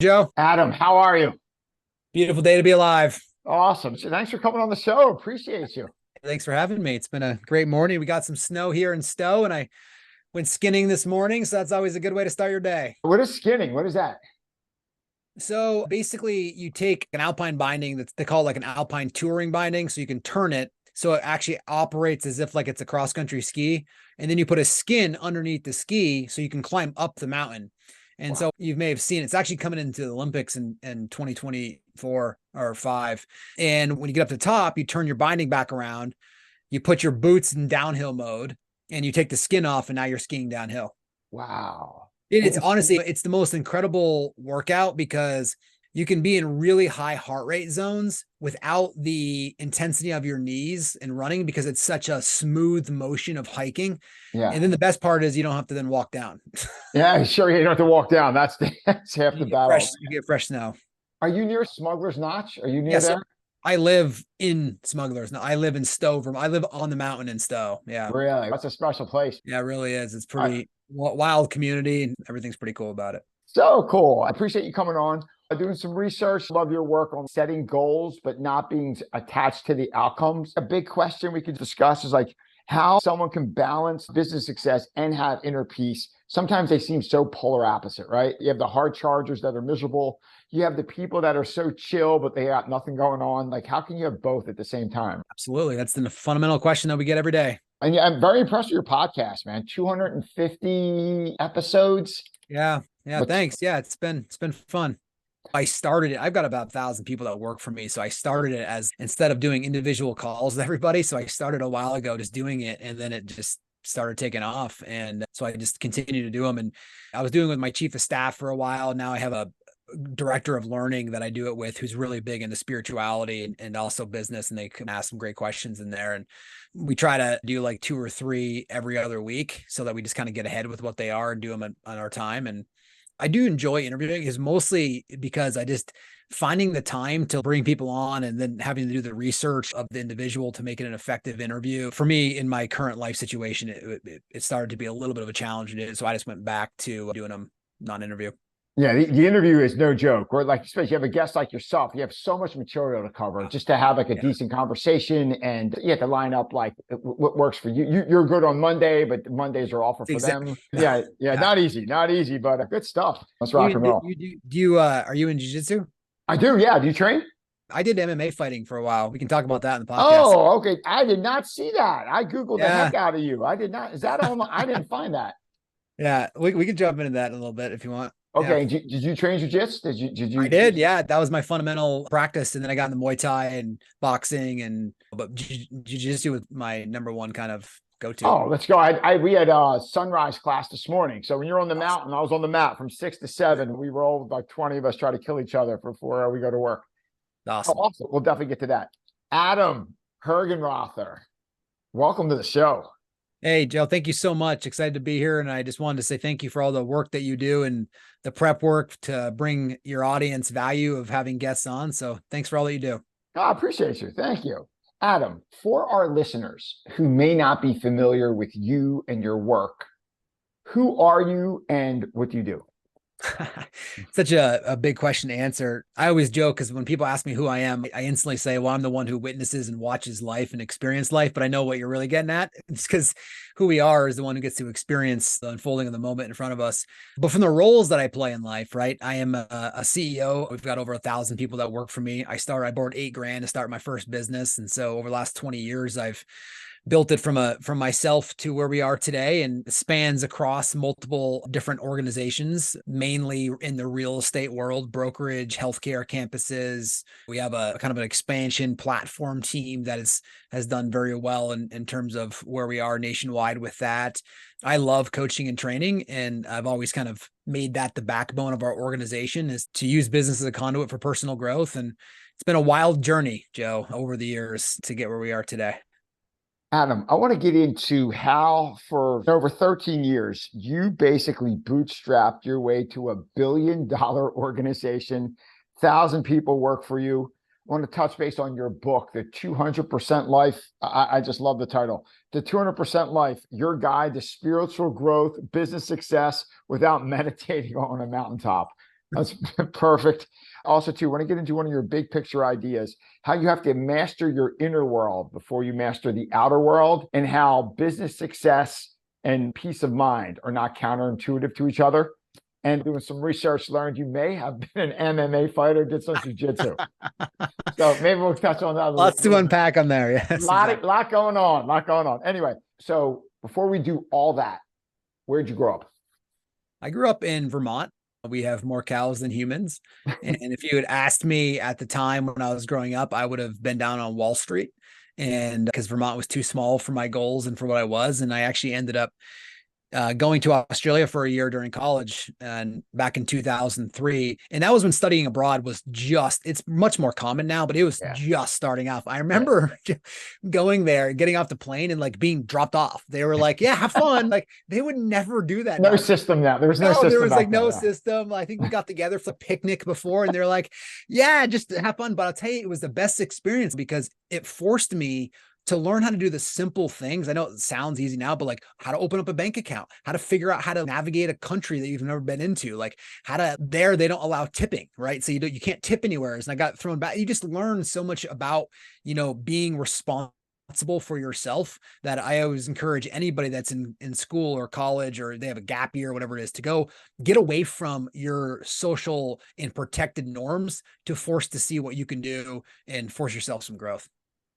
Joe, Adam, how are you? beautiful day to be alive. Awesome. So thanks for coming on the show. Appreciate you. Thanks for having me. It's been a great morning. We got some snow here in Stowe, and I went skinning this morning, so that's always a good way to start your day. What is skinning? What is that? So basically, you take an alpine binding that's they call like an alpine touring binding, so you can turn it so it actually operates as if like it's a cross country ski, and then you put a skin underneath the ski so you can climb up the mountain. And Wow. so you may have seen it's actually coming into the Olympics in 2024 or five. And when you get up to the top, you turn your binding back around, you put your boots in downhill mode, and you take the skin off, and now you're skiing downhill. Wow. It's It's, honestly, it's the most incredible workout because you can be in really high heart rate zones without the intensity of your knees and running because it's such a smooth motion of hiking. And yeah. then the best part is you don't have to then walk down. Yeah, sure. You don't have to walk down. That's half the battle. You get fresh snow. Are you near Smuggler's Notch? Are you near Yes, there? I live in Smugglers. No, I live in Stowe. I live on the mountain in Stowe. Yeah. Really? That's a special place. Yeah, it really is. It's All right. pretty wild community and everything's pretty cool about it. So cool. I appreciate you coming on. I'm doing some research. Love your work on setting goals, but not being attached to the outcomes. A big question we could discuss is like how someone can balance business success and have inner peace. Sometimes they seem so polar opposite, right? You have the hard chargers that are miserable. You have the people that are so chill, but they got nothing going on. Like, how can you have both at the same time? Absolutely. That's the fundamental question that we get every day. And yeah, I'm very impressed with your podcast, man. 250 episodes. Yeah. Yeah. But Thanks. Yeah. It's been fun. I started it. I've got about 1,000 people that work for me. So I started it as instead of doing individual calls with everybody. So I started a while ago just doing it and then it just started taking off. And so I just continue to do them. And I was doing it with my chief of staff for a while. Now I have a director of learning that I do it with who's really big into spirituality and also business. And they can ask some great questions in there. And we try to do like 2 or 3 every other week so that we just kind of get ahead with what they are and do them on our time. And I do enjoy interviewing is mostly because I just finding the time to bring people on and then having to do the research of the individual to make it an effective interview. For me, in my current life situation, it started to be a little bit of a challenge. So I just went back to doing them non-interview. yeah, the interview is no joke. Or like, especially you have a guest like yourself, you have so much material to cover just to have like a Yeah, decent conversation, and you have to line up like what works for you. You're good on Monday, but Mondays are offer for exactly. them. Yeah, yeah, Yeah. not easy, but good stuff. Let's rock You and do roll. you are you in jiu-jitsu? I do. Yeah. Do you train? I did MMA fighting for a while. We can talk about that in the podcast. Oh, okay. I did not see that. I Googled the Yeah. heck out of you. I did not. Is that on? I didn't find that. Yeah. We can jump into that in a little bit if you want. Yeah. Okay. Did you train jujitsu? Did you? I did. Yeah. That was my fundamental practice. And then I got into Muay Thai and boxing but jiu-jitsu was my number one kind of go-to. Oh, let's go. We had a sunrise class this morning. So when you're on the Awesome. mountain, I was on the mat from 6 to 7. We rolled like 20 of us try to kill each other before we go to work. Oh, Awesome. awesome. We'll definitely get to that. Adam Hergenrother, welcome to the show. Hey, Joe, thank you so much. Excited to be here. And I just wanted to say thank you for all the work that you do and the prep work to bring your audience value of having guests on. So thanks for all that you do. Oh, I appreciate you. Thank you. Adam, for our listeners who may not be familiar with you and your work, who are you and what do you do? Such a big question to answer. I always joke because when people ask me who I am, I instantly say, well, I'm the one who witnesses and watches life and experience life. But I know what you're really getting at. It's because who we are is the one who gets to experience the unfolding of the moment in front of us. But from the roles that I play in life, right? I am a CEO. We've got over 1,000 people that work for me. I borrowed $8,000 to start my first business. And so over the last 20 years, I've built it from myself to where we are today and spans across multiple different organizations, mainly in the real estate world, brokerage, healthcare campuses. We have a kind of an expansion platform team that has done very well in terms of where we are nationwide with that. I love coaching and training, and I've always kind of made that the backbone of our organization is to use business as a conduit for personal growth. And it's been a wild journey, Joe, over the years to get where we are today. Adam, I want to get into how for over 13 years, you basically bootstrapped your way to a $1 billion organization. 1,000 people work for you. I want to touch base on your book, The 200% Life. I just love the title. The 200% Life, your guide to spiritual growth, business success without meditating on a mountaintop. That's perfect. Also, too, want to get into one of your big picture ideas, how you have to master your inner world before you master the outer world, and how business success and peace of mind are not counterintuitive to each other. And doing some research, learned you may have been an MMA fighter, did some jujitsu. So maybe we'll touch on that a Lots to little bit. unpack on there. Yes, exactly. Lot going on, lot going on. Anyway, so before we do all that, where'd you grow up? I grew up in Vermont. We have more cows than humans. And if you had asked me at the time when I was growing up, I would have been down on Wall Street. And because Vermont was too small for my goals and for what I was. And I actually ended up going to Australia for a year during college and back in 2003. And that was when studying abroad was it's much more common now, but it was just starting off. I remember going there, getting off the plane and like being dropped off. They were like, yeah, have fun. Like they would never do that. No system now. There was no system. There was like no system. I think we got together for a picnic before and they're like, yeah, just have fun. But I'll tell you, it was the best experience because it forced me to learn how to do the simple things. I know it sounds easy now, but like how to open up a bank account, how to figure out how to navigate a country that you've never been into, like how to they don't allow tipping, right? So you can't tip anywhere. And I got thrown back. You just learn so much about, being responsible for yourself that I always encourage anybody that's in school or college or they have a gap year or whatever it is to go get away from your social and protected norms to force to see what you can do and force yourself some growth.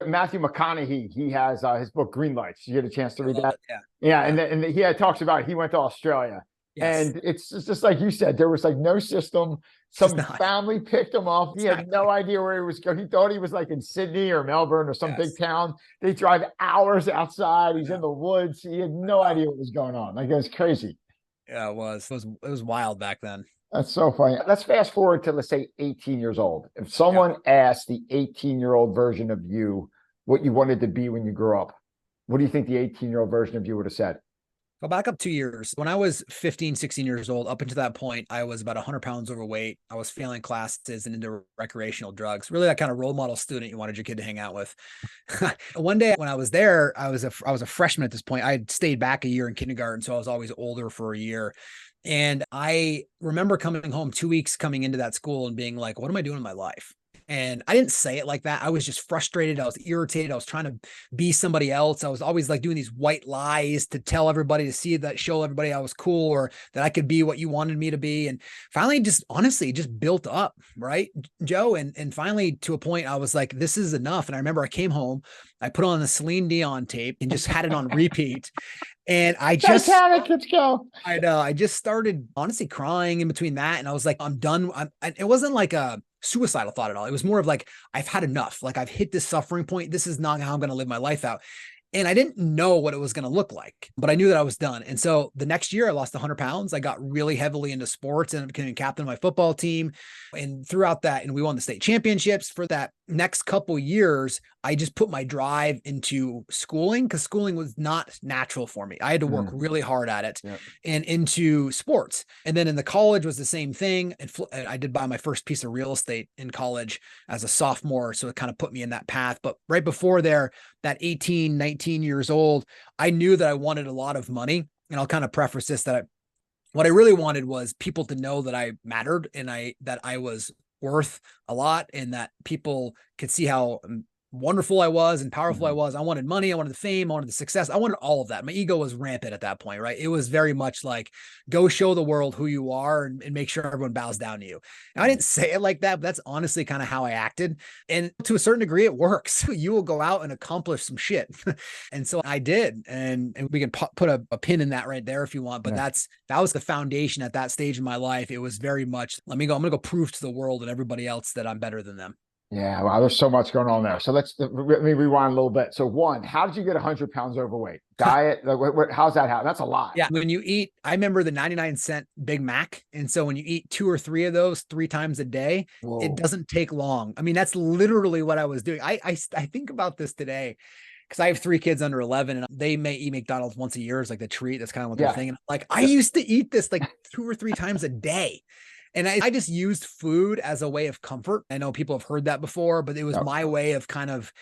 Matthew McConaughey, he has his book Green Lights. You get a chance to read that? Yeah. And he talks about he went to Australia. Yes. And it's just like you said, there was like no system. Some family picked him up. He had no idea where he was going. He thought he was like in Sydney or Melbourne or some big town. They drive hours outside. He's in the woods. He had no idea what was going on. Like it was crazy. Yeah, it was wild back then. That's so funny. Let's fast forward to, let's say, 18 years old. If someone asked the 18-year-old version of you what you wanted to be when you grew up, what do you think the 18-year-old version of you would have said? Go back up 2 years. When I was 15, 16 years old, up until that point, I was about 100 pounds overweight. I was failing classes and into recreational drugs. Really that kind of role model student you wanted your kid to hang out with. One day when I was there, I was a freshman at this point. I had stayed back a year in kindergarten, so I was always older for a year. And I remember coming home 2 weeks coming into that school and being like, what am I doing in my life? And I didn't say it like that. I was just frustrated. I was irritated. I was trying to be somebody else. I was always like doing these white lies to tell everybody, to show everybody I was cool or that I could be what you wanted me to be. And finally, just honestly, just built up, right, Joe? And finally to a point I was like, this is enough. And I remember I came home, I put on the Celine Dion tape and just had it on repeat. And I just, let's go. I know. I just started honestly crying in between that. And I was like, I'm done. It wasn't like a suicidal thought at all. It was more of like, I've had enough. Like I've hit this suffering point. This is not how I'm going to live my life out. And I didn't know what it was going to look like, but I knew that I was done. And so the next year I lost 100 pounds. I got really heavily into sports and became captain of my football team. And throughout that, and we won the state championships. For that next couple years, I just put my drive into schooling because schooling was not natural for me. I had to work really hard at it and into sports. And then in the college was the same thing. And I did buy my first piece of real estate in college as a sophomore. So it kind of put me in that path. But right before there, that 18, 19 years old, I knew that I wanted a lot of money. And I'll kind of preface this what I really wanted was people to know that I mattered and that I was worth a lot and that people could see how wonderful I was and powerful I was. I wanted money. I wanted the fame. I wanted the success. I wanted all of that. My ego was rampant at that point, right? It was very much like, go show the world who you are and make sure everyone bows down to you. Now, I didn't say it like that, but that's honestly kind of how I acted. And to a certain degree, it works. You will go out and accomplish some shit. And so I did. And we can put a pin in that right there if you want. But that was the foundation at that stage in my life. It was very much, I'm going to go prove to the world and everybody else that I'm better than them. Yeah, wow, there's so much going on there. So let me rewind a little bit. So one, how did you get 100 pounds overweight? Diet, how's that happen? That's a lot. Yeah, when you eat, I remember the 99-cent Big Mac. And so when you eat 2 or 3 of those 3 times a day, it doesn't take long. I mean, that's literally what I was doing. I think about this today because I have 3 kids under 11 and they may eat McDonald's once a year. It's like the treat. That's kind of what they're thinking. Like I used to eat this like 2 or 3 times a day. And I just used food as a way of comfort. I know people have heard that before, but it was my way of kind of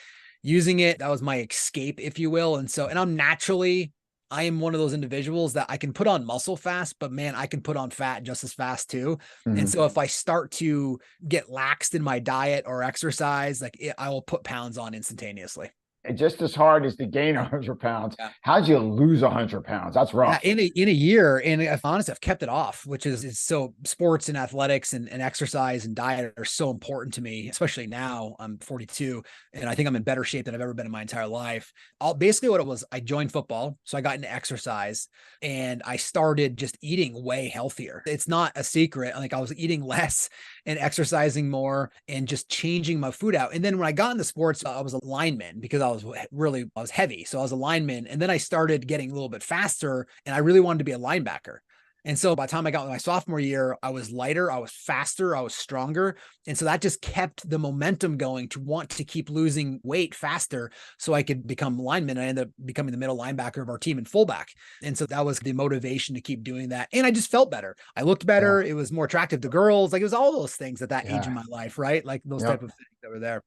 using it. That was my escape, if you will. And I'm naturally I am one of those individuals that I can put on muscle fast, but man, I can put on fat just as fast too. And so if I start to get laxed in my diet or exercise, like I will put pounds on instantaneously. Just as hard as to gain 100 pounds. Yeah. How'd you lose 100 pounds? That's rough. Yeah, in a year, and if honest, I've kept it off, which is so sports and athletics and exercise and diet are so important to me, especially now. I'm 42, and I think I'm in better shape than I've ever been in my entire life. Basically what it was, I joined football, so I got into exercise, and I started just eating way healthier. It's not a secret. Like I was eating less and exercising more and just changing my food out. And then when I got into sports, I was a lineman because I was heavy. So I was a lineman. And then I started getting a little bit faster and I really wanted to be a linebacker. And so by the time I got to my sophomore year, I was lighter, I was faster, I was stronger. And so that just kept the momentum going to want to keep losing weight faster so I could become lineman. I ended up becoming the middle linebacker of our team and fullback. And so that was the motivation to keep doing that. And I just felt better. I looked better. Yeah. It was more attractive to girls. Like it was all those things at that age in my life, right? Like those type of things that were there.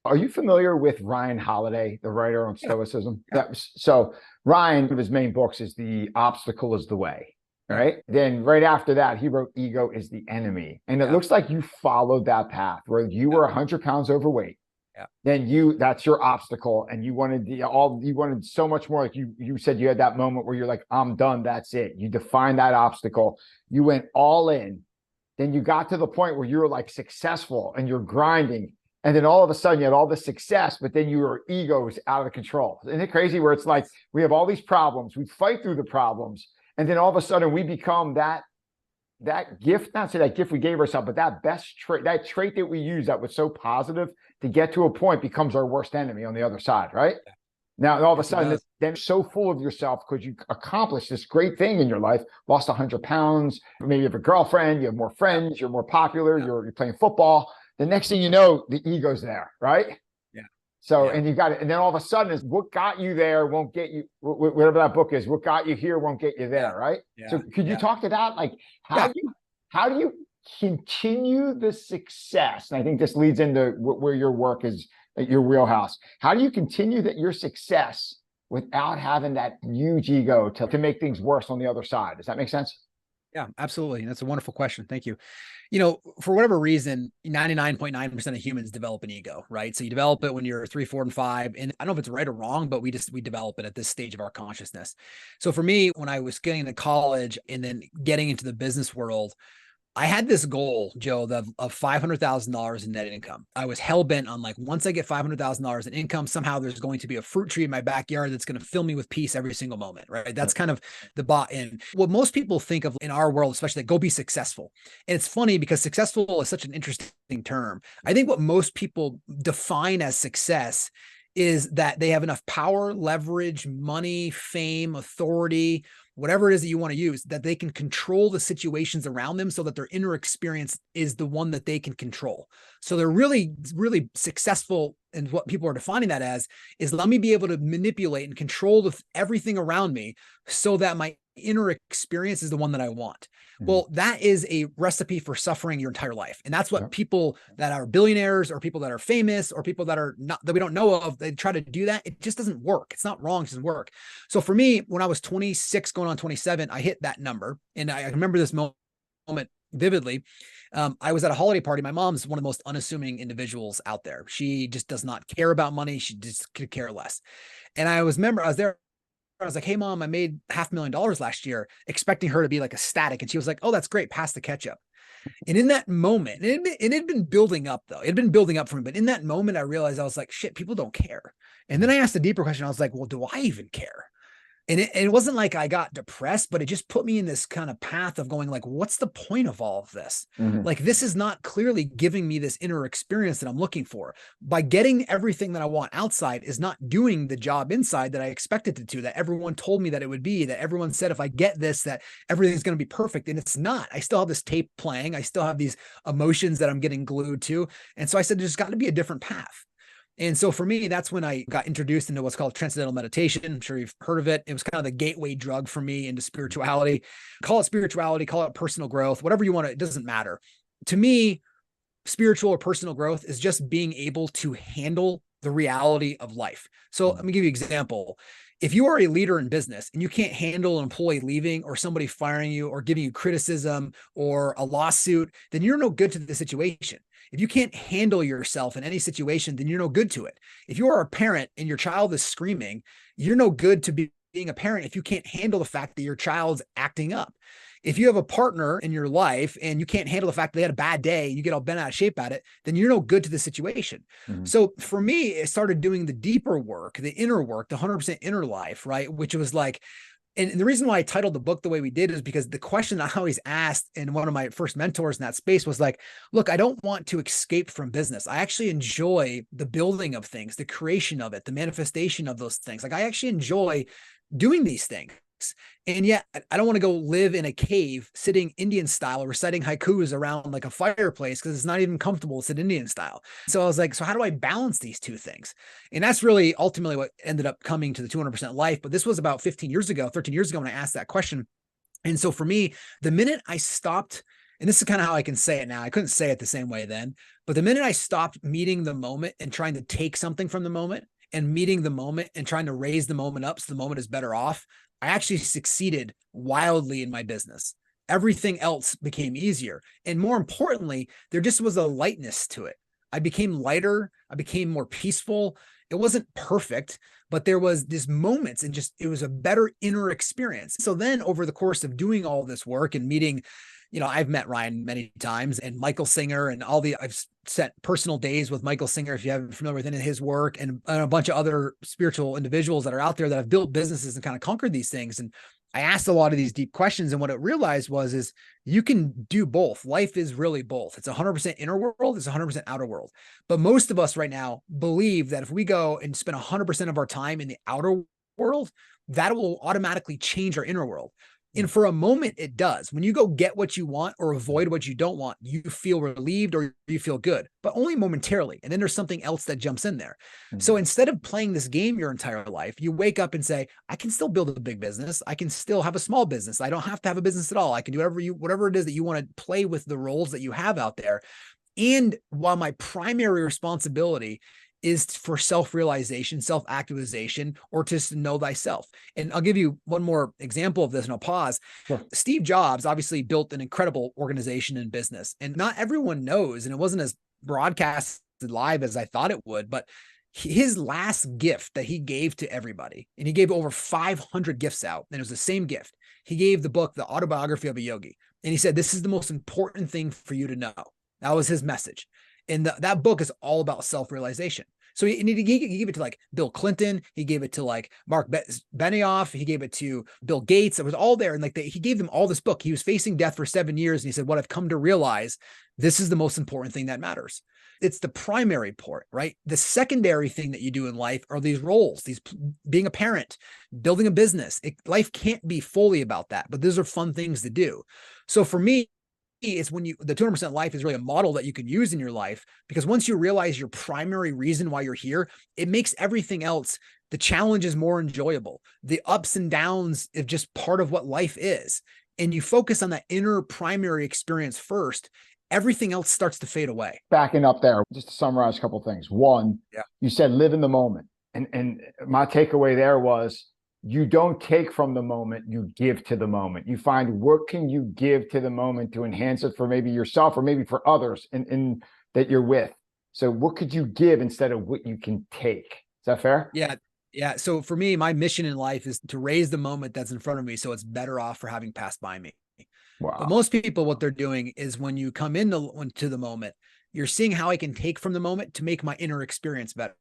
Are you familiar with Ryan Holiday, the writer on Stoicism? Yeah. So Ryan, one of his main books is The Obstacle is the Way. Right. Then right after that, he wrote Ego is the Enemy. And it looks like you followed that path where you were 100 pounds overweight. Yeah. Then that's your obstacle. And you wanted you wanted so much more. Like you said, you had that moment where you're like, I'm done. That's it. You defined that obstacle. You went all in. Then you got to the point where you were like successful and you're grinding. And then all of a sudden you had all this success, but then your ego is out of control. Isn't it crazy where it's like, we have all these problems, we fight through the problems. And then all of a sudden we become that gift, not say that gift we gave ourselves, but that best trait, that trait that we use that was so positive to get to a point becomes our worst enemy on the other side, right? Now, all of a sudden, then so full of yourself because you accomplished this great thing in your life, lost 100 pounds, maybe you have a girlfriend, you have more friends, you're more popular, you're playing football. The next thing you know, the ego's there, right? So, and you got it. And then all of a sudden is what got you there won't get you, whatever that book is, what got you here won't get you there. Right. So could you talk to that? Like, how do you continue the success? And I think this leads into where your work is, your wheelhouse. How do you continue your success without having that huge ego to make things worse on the other side? Does that make sense? Yeah, absolutely. That's a wonderful question. Thank you. You know, for whatever reason, 99.9% of humans develop an ego, right? So you develop it when you're 3, 4, and 5. And I don't know if it's right or wrong, but we develop it at this stage of our consciousness. So for me, when I was getting into college and then getting into the business world, I had this goal, Joe, of $500,000 in net income. I was hell bent on like, once I get $500,000 in income, somehow there's going to be a fruit tree in my backyard that's going to fill me with peace every single moment, right? That's kind of the bought in. What most people think of in our world, especially, go be successful. And it's funny because successful is such an interesting term. I think what most people define as success is that they have enough power, leverage, money, fame, authority, whatever it is that you want to use, that they can control the situations around them so that their inner experience is the one that they can control. So they're really, really successful. And what people are defining that as is, let me be able to manipulate and control everything around me so that my inner experience is the one that I want. Well, that is a recipe for suffering your entire life. And that's what people that are billionaires or people that are famous or people that are not, that we don't know of, they try to do that. It just doesn't work. It's not wrong. It doesn't work. So for me, when I was 26 going on 27, I hit that number. And I remember this moment vividly. I was at a holiday party. My mom's one of the most unassuming individuals out there. She just does not care about money. She just could care less. And I was there. I was like, hey, Mom, I made $500,000 last year, expecting her to be like ecstatic. And she was like, oh, that's great. Pass the ketchup. And in that moment, it had been building up, though. It had been building up for me. But in that moment, I realized, I was like, shit, people don't care. And then I asked a deeper question. I was like, well, do I even care? And it wasn't like I got depressed, but it just put me in this kind of path of going like, what's the point of all of this? Like, this is not clearly giving me this inner experience that I'm looking for. By getting everything that I want outside is not doing the job inside that I expected it to, that everyone told me that it would be, that everyone said, if I get this, that everything's going to be perfect. And it's not. I still have this tape playing. I still have these emotions that I'm getting glued to. And so I said, there's got to be a different path. And so for me, that's when I got introduced into what's called transcendental meditation. I'm sure you've heard of it. It was kind of the gateway drug for me into spirituality. Call it spirituality, call it personal growth, whatever you want to, it doesn't matter. To me, spiritual or personal growth is just being able to handle the reality of life. So let me give you an example. if you are a leader in business and you can't handle an employee leaving or somebody firing you or giving you criticism or a lawsuit, then you're no good to the situation. If you can't handle yourself in any situation, then you're no good to it. If you are a parent and your child is screaming, you're no good to being a parent if you can't handle the fact that your child's acting up. If you have a partner in your life and you can't handle the fact that they had a bad day, you get all bent out of shape at it, then you're no good to the situation. Mm-hmm. So for me, it started doing the deeper work, the inner work, the 100% inner life, right? Which was like, and the reason why I titled the book the way we did is because the question I always asked, and one of my first mentors in that space was like, look, I don't want to escape from business. I actually enjoy the building of things, the creation of it, the manifestation of those things. Like I actually enjoy doing these things. And yet I don't want to go live in a cave sitting Indian style, reciting haikus around like a fireplace because it's not even comfortable to sit Indian style. So I was like, so how do I balance these two things? And that's really ultimately what ended up coming to the 200% life. But this was about 13 years ago when I asked that question. And so for me, the minute I stopped, and this is kind of how I can say it now, I couldn't say it the same way then, but the minute I stopped meeting the moment and trying to take something from the moment and meeting the moment and trying to raise the moment up so the moment is better off, I actually succeeded wildly in my business. Everything else became easier. And more importantly, there just was a lightness to it. I became lighter. I became more peaceful. It wasn't perfect, but there was these moments and just, it was a better inner experience. So then over the course of doing all this work and meeting, I've met Ryan many times and Michael Singer and I've set personal days with Michael Singer, if you haven't familiar with any of his work, and a bunch of other spiritual individuals that are out there that have built businesses and kind of conquered these things. And I asked a lot of these deep questions. And what I realized is you can do both. Life is really both. It's 100% inner world. It's 100% outer world. But most of us right now believe that if we go and spend 100% of our time in the outer world, that will automatically change our inner world. And for a moment, it does. When you go get what you want or avoid what you don't want, you feel relieved or you feel good, but only momentarily. And then there's something else that jumps in there. Mm-hmm. So instead of playing this game your entire life, you wake up and say, I can still build a big business. I can still have a small business. I don't have to have a business at all. I can do whatever it is that you want to play with the roles that you have out there. And while my primary responsibility is for self-realization, self-actualization, or just to know thyself. And I'll give you one more example of this and I'll pause. Sure. Steve Jobs obviously built an incredible organization and business, and not everyone knows, and it wasn't as broadcasted live as I thought it would, but his last gift that he gave to everybody, and he gave over 500 gifts out, and it was the same gift. He gave the book, The Autobiography of a Yogi. And he said, this is the most important thing for you to know. That was his message. And that book is all about self-realization. So he gave it to like Bill Clinton. He gave it to like Mark Benioff. He gave it to Bill Gates. It was all there. And like he gave them all this book. He was facing death for 7 years. And he said, what I've come to realize, this is the most important thing that matters. It's the primary part, right? The secondary thing that you do in life are these roles, being a parent, building a business. Life can't be fully about that, but those are fun things to do. So for me, it's when the 200% life is really a model that you can use in your life, because once you realize your primary reason why you're here, it makes everything else, the challenge is more enjoyable. The ups and downs is just part of what life is. And you focus on that inner primary experience first, everything else starts to fade away. Backing up there, just to summarize a couple of things. One, You said live in the moment. And my takeaway there was, you don't take from the moment, you give to the moment. You find what can you give to the moment to enhance it for maybe yourself or maybe for others in that you're with. So what could you give instead of what you can take? Is that fair? Yeah. Yeah. So for me, my mission in life is to raise the moment that's in front of me so it's better off for having passed by me. Wow. But most people, what they're doing is when you come into the moment, you're seeing how I can take from the moment to make my inner experience better.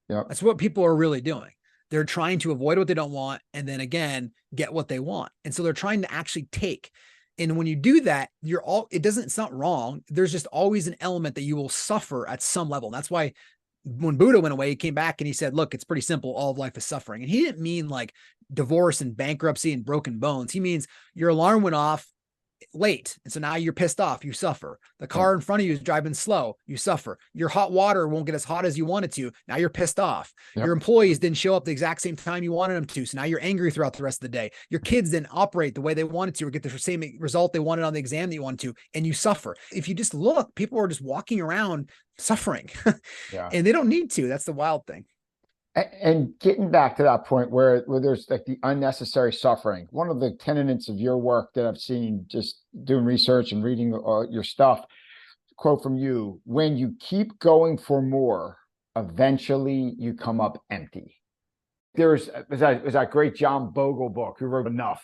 Yep. That's what people are really doing. They're trying to avoid what they don't want and then again, get what they want. And so they're trying to actually take. And when you do that, it's not wrong. There's just always an element that you will suffer at some level. And that's why when Buddha went away, he came back and he said, look, it's pretty simple. All of life is suffering. And he didn't mean like divorce and bankruptcy and broken bones. He means your alarm went off late. And so now you're pissed off, you suffer. The car in front of you is driving slow, you suffer. Your hot water won't get as hot as you want it to. Now you're pissed off. Yep. Your employees didn't show up the exact same time you wanted them to. So now you're angry throughout the rest of the day. Your kids didn't operate the way they wanted to or get the same result they wanted on the exam that you wanted to, and you suffer. If you just look, people are just walking around suffering and they don't need to. That's the wild thing. And getting back to that point where there's like the unnecessary suffering, one of the tenets of your work that I've seen just doing research and reading your stuff, quote from you: when you keep going for more, eventually you come up empty. There's that great John Bogle book, Who Wrote Enough,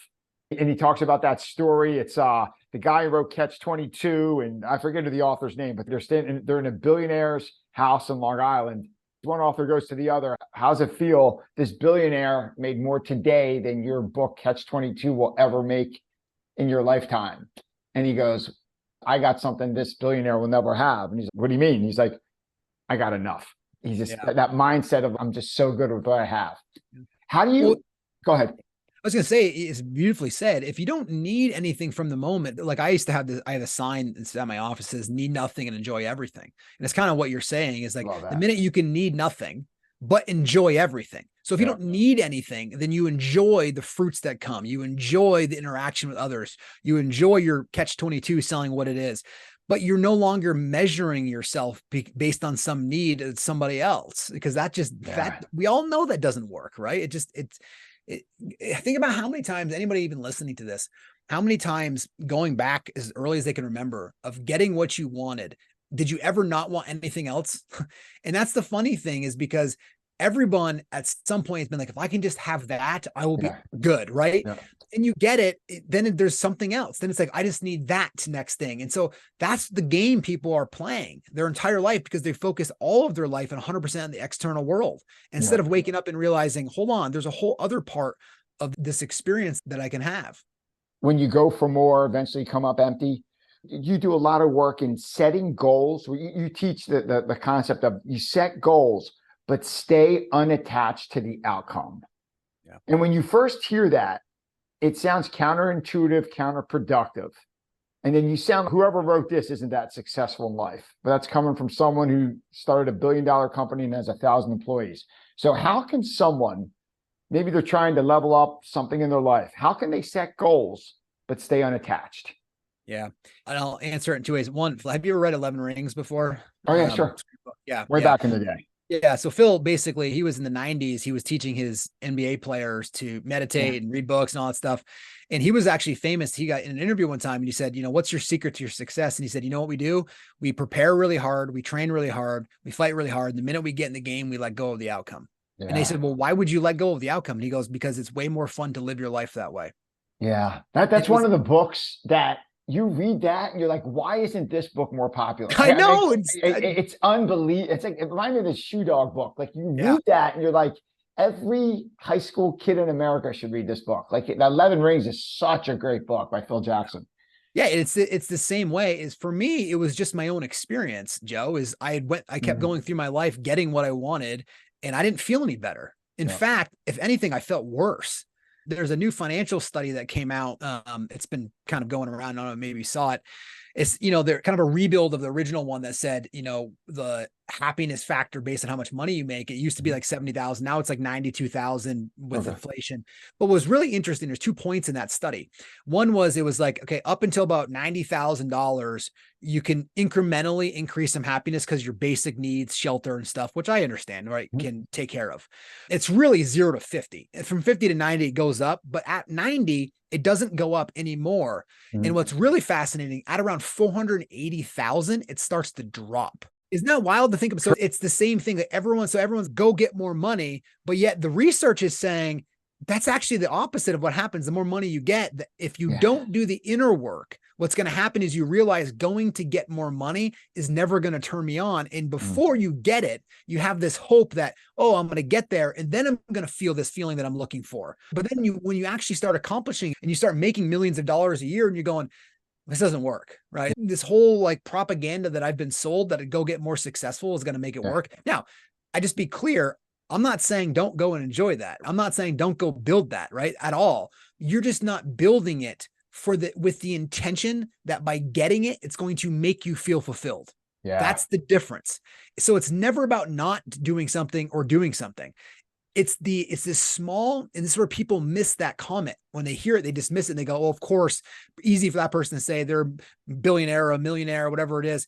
and he talks about that story. It's the guy who wrote Catch 22, and I forget the author's name, but they're in a billionaire's house in Long Island. One author goes to the other, how's it feel? This billionaire made more today than your book Catch 22 will ever make in your lifetime. And he goes, I got something this billionaire will never have. And he's like, what do you mean? He's like, I got enough. He's just that mindset of, I'm just so good with what I have. How do you go ahead? I was going to say, it's beautifully said. If you don't need anything from the moment, like I used to have I have a sign at my office that says need nothing and enjoy everything. And it's kind of what you're saying is like the minute you can need nothing, but enjoy everything. So if you don't need anything, then you enjoy the fruits that come. You enjoy the interaction with others. You enjoy your Catch 22 selling what it is, but you're no longer measuring yourself based on some need of somebody else, because that we all know that doesn't work, right? Think about how many times, anybody even listening to this, how many times going back as early as they can remember of getting what you wanted, did you ever not want anything else? And that's the funny thing, is because everyone at some point has been like, if I can just have that, I will be good, right? Yeah. And you get it, then there's something else. Then it's like, I just need that next thing. And so that's the game people are playing their entire life, because they focus all of their life and 100% on the external world, instead of waking up and realizing, hold on, there's a whole other part of this experience that I can have. When you go for more, eventually come up empty. You do a lot of work in setting goals. You teach the concept of, you set goals, but stay unattached to the outcome. Yeah. And when you first hear that, it sounds counterintuitive, counterproductive. And then you sound, whoever wrote this isn't that successful in life. But that's coming from someone who started a $1 billion company and has 1,000 employees. So how can someone, maybe they're trying to level up something in their life, how can they set goals but stay unattached? Yeah. And I'll answer it in two ways. One, have you ever read 11 Rings before? Oh, yeah, sure. Yeah. Way back in the day. Yeah. So Phil, basically, he was in the 90s. He was teaching his NBA players to meditate and read books and all that stuff. And he was actually famous. He got in an interview one time and he said, what's your secret to your success? And he said, you know what we do? We prepare really hard. We train really hard. We fight really hard. The minute we get in the game, we let go of the outcome. Yeah. And they said, well, why would you let go of the outcome? And he goes, because it's way more fun to live your life that way. Yeah. That's one of the books that you read that and you're like, why isn't this book more popular? I know. It's unbelievable. It's like, it reminds me of the Shoe Dog book. Like you read that and you're like, every high school kid in America should read this book. Like 11 Rings is such a great book by Phil Jackson. Yeah, it's the same way. Is for me, it was just my own experience, Joe, is I kept going through my life getting what I wanted, and I didn't feel any better. In fact, if anything, I felt worse. There's a new financial study that came out. It's been kind of going around. I don't know, maybe you saw it. It's, they're kind of a rebuild of the original one that said, the happiness factor based on how much money you make. It used to be like 70,000. Now it's like 92,000 with inflation. But what was really interesting, there's 2 points in that study. One was, it was like, okay, up until about $90,000, you can incrementally increase some happiness because your basic needs, shelter and stuff, which I understand, right, can take care of. It's really 0 to 50. And from 50 to 90, it goes up. But at 90, it doesn't go up anymore. And what's really fascinating, at around 480,000, it starts to drop. Isn't that wild to think of? So it's the same thing that everyone's go get more money, but yet the research is saying that's actually the opposite of what happens. The more money you get, if you don't do the inner work, what's going to happen is you realize going to get more money is never going to turn me on. And before you get it, you have this hope that, oh, I'm going to get there. And then I'm going to feel this feeling that I'm looking for. But then when you actually start accomplishing and you start making millions of dollars a year and you're going, this doesn't work, right? This whole like propaganda that I've been sold that go get more successful is going to make it work. Now, I just be clear. I'm not saying don't go and enjoy that. I'm not saying don't go build that, right? At all. You're just not building it with the intention that by getting it, it's going to make you feel fulfilled. Yeah. That's the difference. So it's never about not doing something or doing something. It's this small, and this is where people miss that comment. When they hear it, they dismiss it and they go, oh, of course, easy for that person to say they're a billionaire or a millionaire or whatever it is.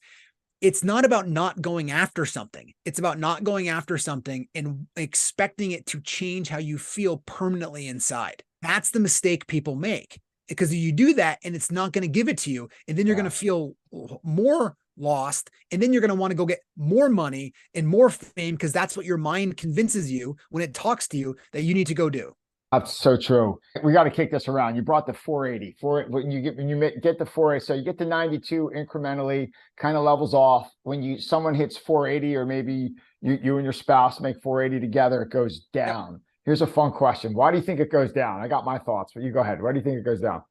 it's not about not going after something. It's about not going after something and expecting it to change how you feel permanently inside. That's the mistake people make, because you do that and it's not going to give it to you. And then you're going to feel more lost. And then you're going to want to go get more money and more fame, because that's what your mind convinces you when it talks to you that you need to go do. That's so true. We got to kick this around. You brought the 480. When you get the 480, so you get to 92 incrementally, kind of levels off. When someone hits 480, or maybe you and your spouse make 480 together, it goes down. Yep. Here's a fun question. Why do you think it goes down? I got my thoughts, but you go ahead. Why do you think it goes down?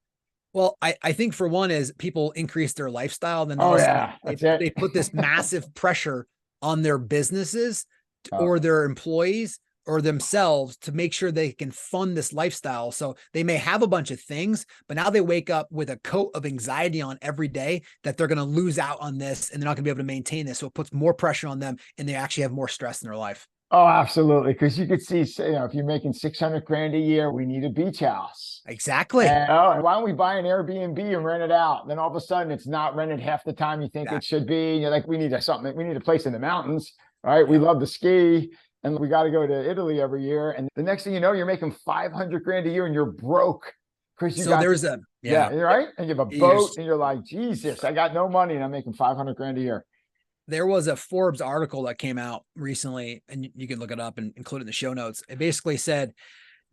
Well, I think for one is people increase their lifestyle. Then they put this massive pressure on their businesses or their employees or themselves to make sure they can fund this lifestyle. So they may have a bunch of things, but now they wake up with a coat of anxiety on every day that they're going to lose out on this and they're not going to be able to maintain this. So it puts more pressure on them and they actually have more stress in their life. Oh, absolutely. Because you could see, if you're making 600 grand a year, we need a beach house. Exactly. And why don't we buy an Airbnb and rent it out? And then all of a sudden it's not rented half the time you think it should be. And you're like, we need a place in the mountains. All right. We love to ski. And we got to go to Italy every year. And the next thing you know, you're making 500 grand a year and you're broke. Because right? And you have a boat and you're like, Jesus, I got no money and I'm making 500 grand a year. There was a Forbes article that came out recently, and you can look it up and include it in the show notes. It basically said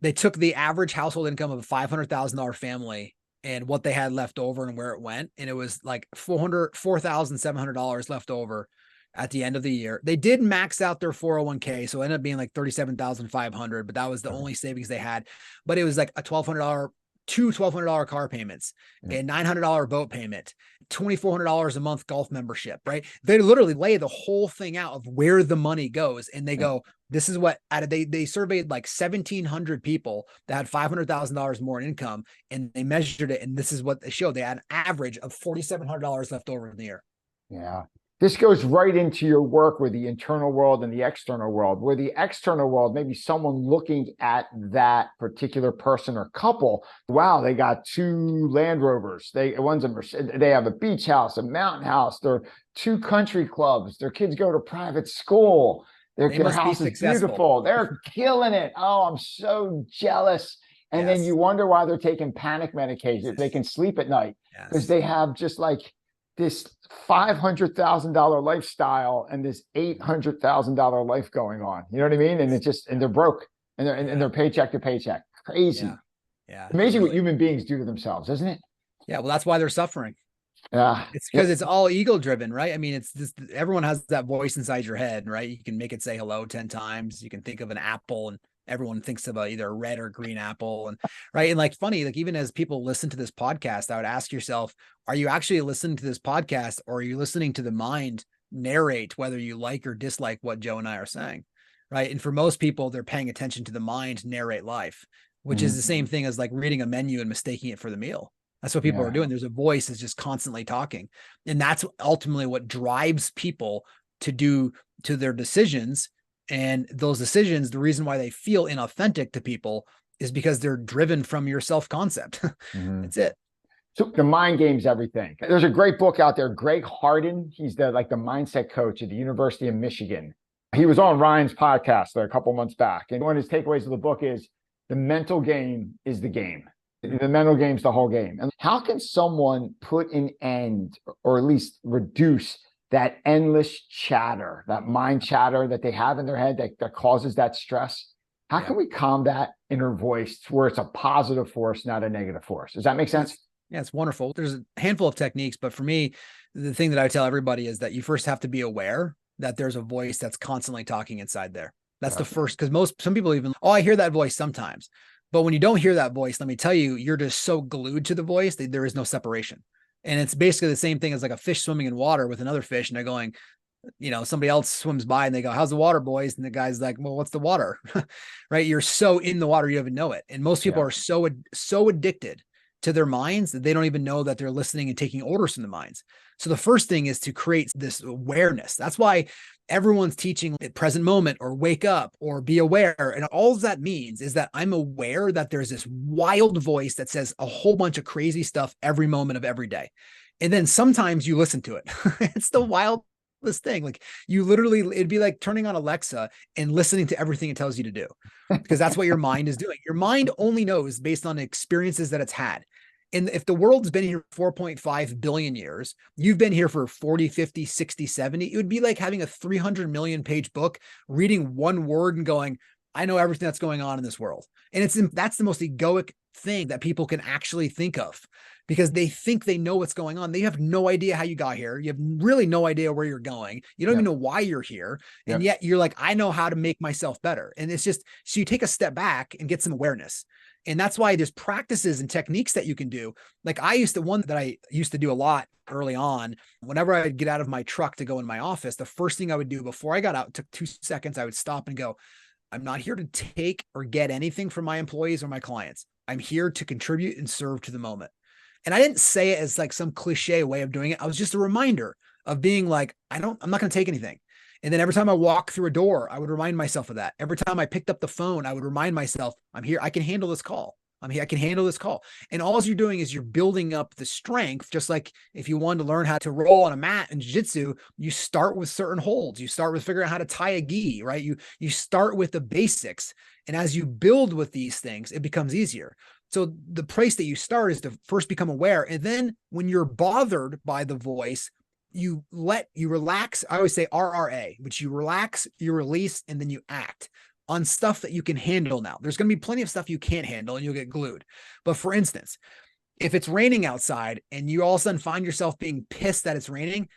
they took the average household income of a $500,000 family and what they had left over and where it went. And it was like $4,700 left over at the end of the year. They did max out their 401k. So it ended up being like $37,500, but that was the only savings they had. But it was like a $1,200 car payments, a $900 boat payment, $2,400 a month golf membership, right? They literally lay the whole thing out of where the money goes. And they go, this is what they surveyed like 1,700 people that had $500,000 more in income, and they measured it. And this is what they showed. They had an average of $4,700 left over in the year. Yeah. This goes right into your work with the internal world and the external world. Where the external world, maybe someone looking at that particular person or couple, wow, they got 2 Land Rovers. They have a beach house, a mountain house. They're 2 country clubs. Their kids go to private school. Their house is beautiful. They're killing it. Oh, I'm so jealous. And then you wonder why they're taking panic medication. They can sleep at night because they have just like this $500,000 lifestyle and this $800,000 life going on. You know what I mean? And and they're broke and they're paycheck to paycheck. Crazy. Yeah. Amazing what human beings do to themselves, isn't it? Yeah. Well, that's why they're suffering. Yeah. It's because it's all ego driven, right? I mean, it's just, everyone has that voice inside your head, right? You can make it say hello 10 times. You can think of an apple and everyone thinks about either a red or green apple. And right. And like funny, like even as people listen to this podcast, I would ask yourself, are you actually listening to this podcast, or are you listening to the mind narrate whether you like or dislike what Joe and I are saying? Right. And for most people, they're paying attention to the mind narrate life, which is the same thing as like reading a menu and mistaking it for the meal. That's what people are doing. There's a voice that's just constantly talking. And that's ultimately what drives people to their decisions. And those decisions, the reason why they feel inauthentic to people is because they're driven from your self-concept. That's it. So the mind game's everything. There's a great book out there. Greg Harden, he's the mindset coach at the University of Michigan. He was on Ryan's podcast a couple months back. And one of his takeaways of the book is the mental game is the game. The mental game's the whole game. And how can someone put an end, or at least reduce that endless chatter, that mind chatter that they have in their head that causes that stress? How can we calm that inner voice to where it's a positive force, not a negative force? Does that make sense? Yeah, it's wonderful. There's a handful of techniques, but for me, the thing that I tell everybody is that you first have to be aware that there's a voice that's constantly talking inside there. That's the first, because some people even, I hear that voice sometimes. But when you don't hear that voice, let me tell you, you're just so glued to the voice that there is no separation. And it's basically the same thing as like a fish swimming in water with another fish. And they're going, somebody else swims by and they go, how's the water, boys? And the guy's like, well, what's the water? Right. You're so in the water, you even know it. And most people are so addicted to their minds that they don't even know that they're listening and taking orders from the minds. So the first thing is to create this awareness. That's why everyone's teaching at present moment, or wake up, or be aware. And all that means is that I'm aware that there's this wild voice that says a whole bunch of crazy stuff every moment of every day. And then sometimes you listen to it. It's the wild this thing. Like you literally, it'd be like turning on Alexa and listening to everything it tells you to do, because that's what your mind is doing. Your mind only knows based on experiences that it's had. And if the world's been here 4.5 billion years, you've been here for 40, 50, 60, 70, it would be like having a 300 million page book, reading one word and going, I know everything that's going on in this world. And that's the most egoic thing that people can actually think of, because they think they know what's going on. They have no idea how you got here. You have really no idea where you're going. You don't even know why you're here. And yet you're like, I know how to make myself better. And it's just, so you take a step back and get some awareness. And that's why there's practices and techniques that you can do. Like one that I used to do a lot early on, whenever I would get out of my truck to go in my office, the first thing I would do before I got out, took 2 seconds, I would stop and go, I'm not here to take or get anything from my employees or my clients. I'm here to contribute and serve to the moment. And I didn't say it as like some cliche way of doing it. I was just a reminder of being like, I'm not going to take anything. And then every time I walk through a door, I would remind myself of that. Every time I picked up the phone, I would remind myself, I'm here. I can handle this call. I'm here. I can handle this call. And all you're doing is you're building up the strength. Just like if you wanted to learn how to roll on a mat in jiu-jitsu, you start with certain holds. You start with figuring out how to tie a gi, right? You start with the basics. And as you build with these things, it becomes easier. So the place that you start is to first become aware. And then when you're bothered by the voice, you relax. I always say RRA, which you relax, you release, and then you act on stuff that you can handle. Now there's going to be plenty of stuff you can't handle and you'll get glued. But for instance, if it's raining outside and you all of a sudden find yourself being pissed that it's raining,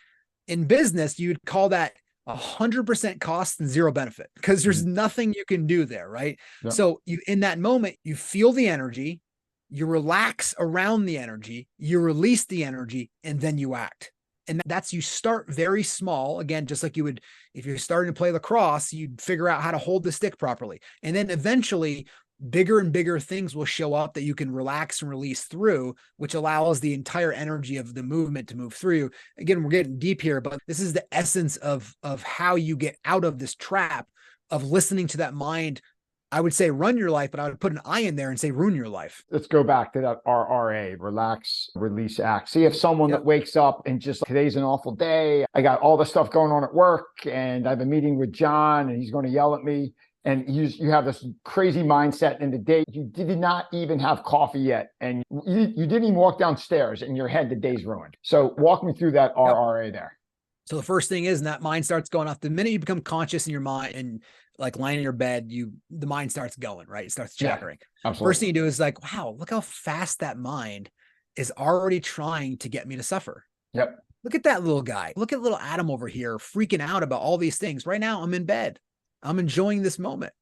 in business, you'd call that 100% cost and zero benefit, because there's nothing you can do there. Right. Yeah. So in that moment, you feel the energy, you relax around the energy, you release the energy, and then you act. And that's, you start very small. Again, just like you would, if you're starting to play lacrosse, you'd figure out how to hold the stick properly. And then eventually bigger and bigger things will show up that you can relax and release through, which allows the entire energy of the movement to move through. Again, we're getting deep here, but this is the essence of how you get out of this trap of listening to that mind. I would say run your life, but I would put an I in there and say ruin your life. Let's go back to that RRA, relax, release, act. See if someone that wakes up and just, today's an awful day. I got all the stuff going on at work and I have a meeting with John and he's going to yell at me. And you have this crazy mindset in the day. You did not even have coffee yet. And you didn't even walk downstairs. In your head, the day's ruined. So walk me through that RRA there. So the first thing is, and that mind starts going off the minute you become conscious in your mind and like lying in your bed, the mind starts going, right? It starts chattering. Yeah, absolutely. First thing you do is like, wow, look how fast that mind is already trying to get me to suffer. Yep. Look at that little guy. Look at little Adam over here freaking out about all these things. Right now, I'm in bed. I'm enjoying this moment.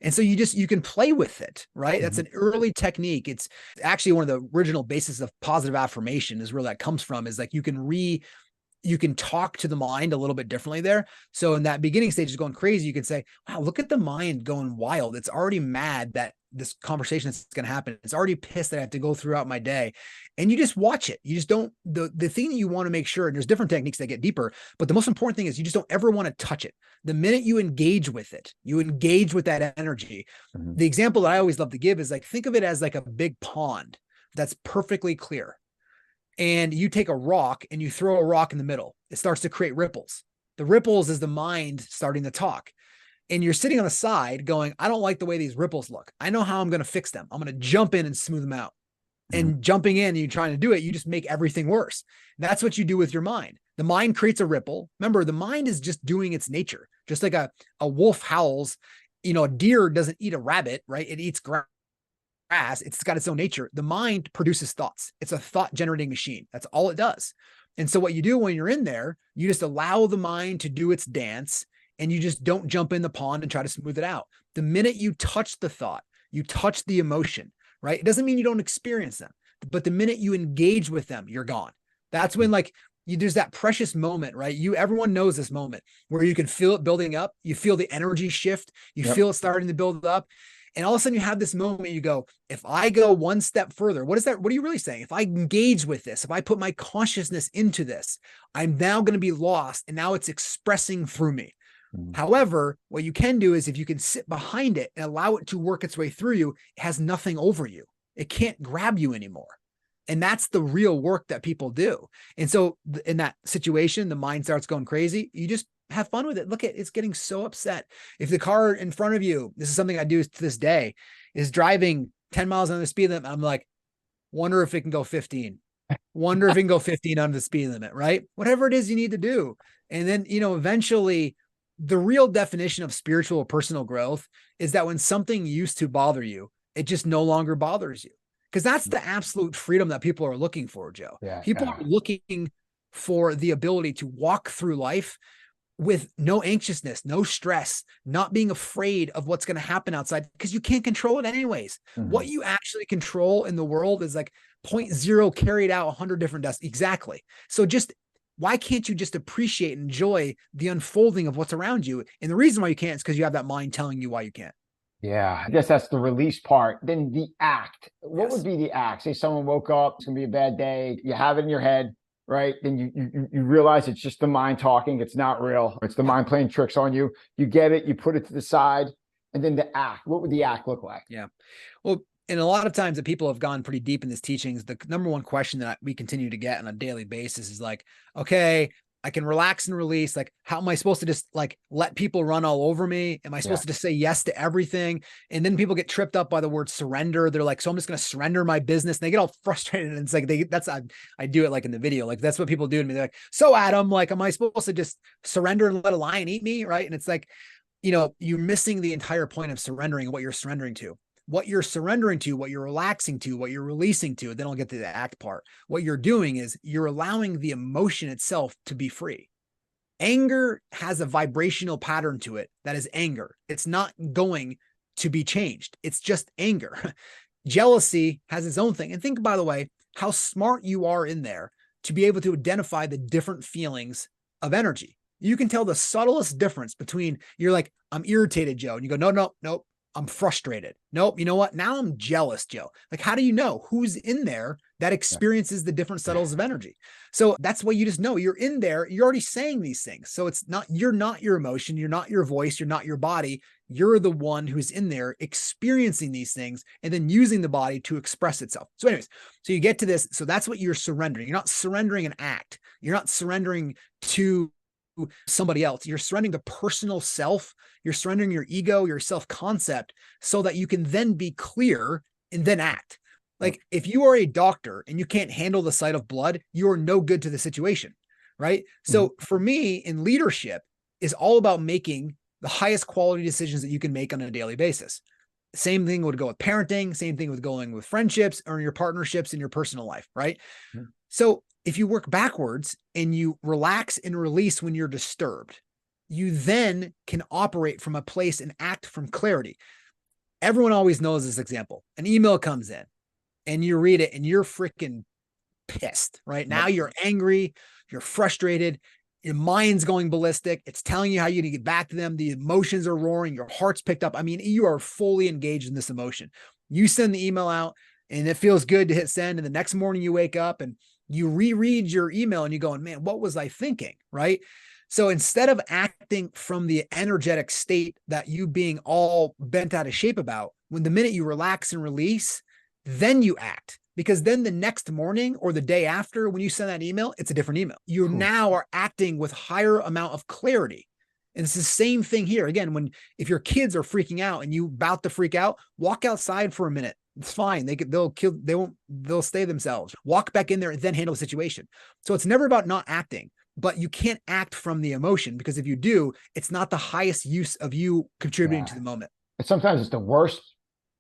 And so you can play with it, right? Mm-hmm. That's an early technique. It's actually one of the original bases of positive affirmation is where that comes from, is like you can talk to the mind a little bit differently there. So in that beginning stage is going crazy, you can say, wow, look at the mind going wild. It's already mad that this conversation is going to happen. It's already pissed that I have to go throughout my day. And you just watch it. You just don't, the thing that you want to make sure, and there's different techniques that get deeper, but the most important thing is you just don't ever want to touch it. The minute you engage with it, you engage with that energy. Mm-hmm. The example that I always love to give is like, think of it as like a big pond that's perfectly clear. And you take a rock and you throw a rock in the middle. It starts to create ripples. The ripples is the mind starting to talk. And you're sitting on the side going, I don't like the way these ripples look. I know how I'm going to fix them. I'm going to jump in and smooth them out. Mm-hmm. And jumping in and you're trying to do it, you just make everything worse. That's what you do with your mind. The mind creates a ripple. Remember, the mind is just doing its nature. Just like a wolf howls, a deer doesn't eat a rabbit, right? It eats grass. It's got its own nature. The mind produces thoughts. It's a thought generating machine. That's all it does. And so what you do when you're in there, you just allow the mind to do its dance and you just don't jump in the pond and try to smooth it out. The minute you touch the thought, you touch the emotion, right? It doesn't mean you don't experience them, but the minute you engage with them, you're gone. That's when there's that precious moment, right? Everyone knows this moment where you can feel it building up. You feel the energy shift. You feel it starting to build up. And all of a sudden you have this moment, you go, if I go one step further, what is that? What are you really saying? If I engage with this, if I put my consciousness into this, I'm now going to be lost. And now it's expressing through me. Mm-hmm. However, what you can do is if you can sit behind it and allow it to work its way through you, it has nothing over you. It can't grab you anymore. And that's the real work that people do. And so in that situation, the mind starts going crazy. You just have fun with it. Look at it's getting so upset. If the car in front of you, this is something I do to this day, is driving 10 miles on the speed limit, I'm like, wonder if it can go 15. Wonder if it can go 15 on the speed limit, right? Whatever it is you need to do. And then, eventually the real definition of spiritual or personal growth is that when something used to bother you, it just no longer bothers you. Because that's the absolute freedom that people are looking for, Joe. People are looking for the ability to walk through life with no anxiousness, no stress, not being afraid of what's going to happen outside, because you can't control it anyways. What you actually control in the world is like 0.0 carried out 100 different deaths. Exactly. So why can't you just appreciate and enjoy the unfolding of what's around you? And the reason why you can't is because you have that mind telling you why you can't. Yeah, I guess that's the release part. Then the act. What would be the act? Say someone woke up, it's gonna be a bad day. You have it in your head, right? Then you realize it's just the mind talking. It's not real. It's the mind playing tricks on you. You get it. You put it to the side, and then the act. What would the act look like? Yeah. Well, and a lot of times that people have gone pretty deep in this teachings, the number one question that we continue to get on a daily basis is like, okay, I can relax and release. Like, how am I supposed to just like let people run all over me? Am I supposed to just say yes to everything? And then people get tripped up by the word surrender. They're like, so I'm just going to surrender my business. And they get all frustrated. And it's like, I do it like in the video. Like, that's what people do to me. They're like, so Adam, like, am I supposed to just surrender and let a lion eat me? Right. And it's like, you're missing the entire point of surrendering and what you're surrendering to. What you're surrendering to, what you're relaxing to, what you're releasing to, then I'll get to the act part. What you're doing is you're allowing the emotion itself to be free. Anger has a vibrational pattern to it that is anger. It's not going to be changed. It's just anger. Jealousy has its own thing. And think, by the way, how smart you are in there to be able to identify the different feelings of energy. You can tell the subtlest difference between you're like, I'm irritated, Joe. And you go, no, I'm frustrated. Nope. You know what? Now I'm jealous, Joe. Like, how do you know who's in there that experiences the different subtles of energy? So that's why you just know you're in there. You're already saying these things. So you're not your emotion. You're not your voice. You're not your body. You're the one who's in there experiencing these things and then using the body to express itself. So anyways, so you get to this. So that's what you're surrendering. You're not surrendering an act. You're not surrendering to somebody else. You're surrendering the personal self. You're surrendering your ego, your self-concept, so that you can then be clear and then act. Like, if you are a doctor and you can't handle the sight of blood, you're no good to the situation, right? So for me, in leadership is all about making the highest quality decisions that you can make on a daily basis. Same thing would go with parenting, same thing with going with friendships or your partnerships in your personal life, right? So if you work backwards and you relax and release when you're disturbed, you then can operate from a place and act from clarity. Everyone always knows this example. An email comes in and you read it and you're freaking pissed, right? Now you're angry, you're frustrated, your mind's going ballistic. It's telling you how you need to get back to them. The emotions are roaring, your heart's picked up. I mean, you are fully engaged in this emotion. You send the email out and it feels good to hit send. And the next morning you wake up and you reread your email and you're going, man, what was I thinking? Right. So instead of acting from the energetic state that you being all bent out of shape about, when the minute you relax and release, then you act. Because then the next morning or the day after, when you send that email, it's a different email. You now are acting with higher amount of clarity. And it's the same thing here. Again, if your kids are freaking out and you about to freak out, walk outside for a minute. It's fine. They'll stay themselves. Walk back in there and then handle the situation. So it's never about not acting, but you can't act from the emotion, because if you do, it's not the highest use of you contributing to the moment. And sometimes it's the worst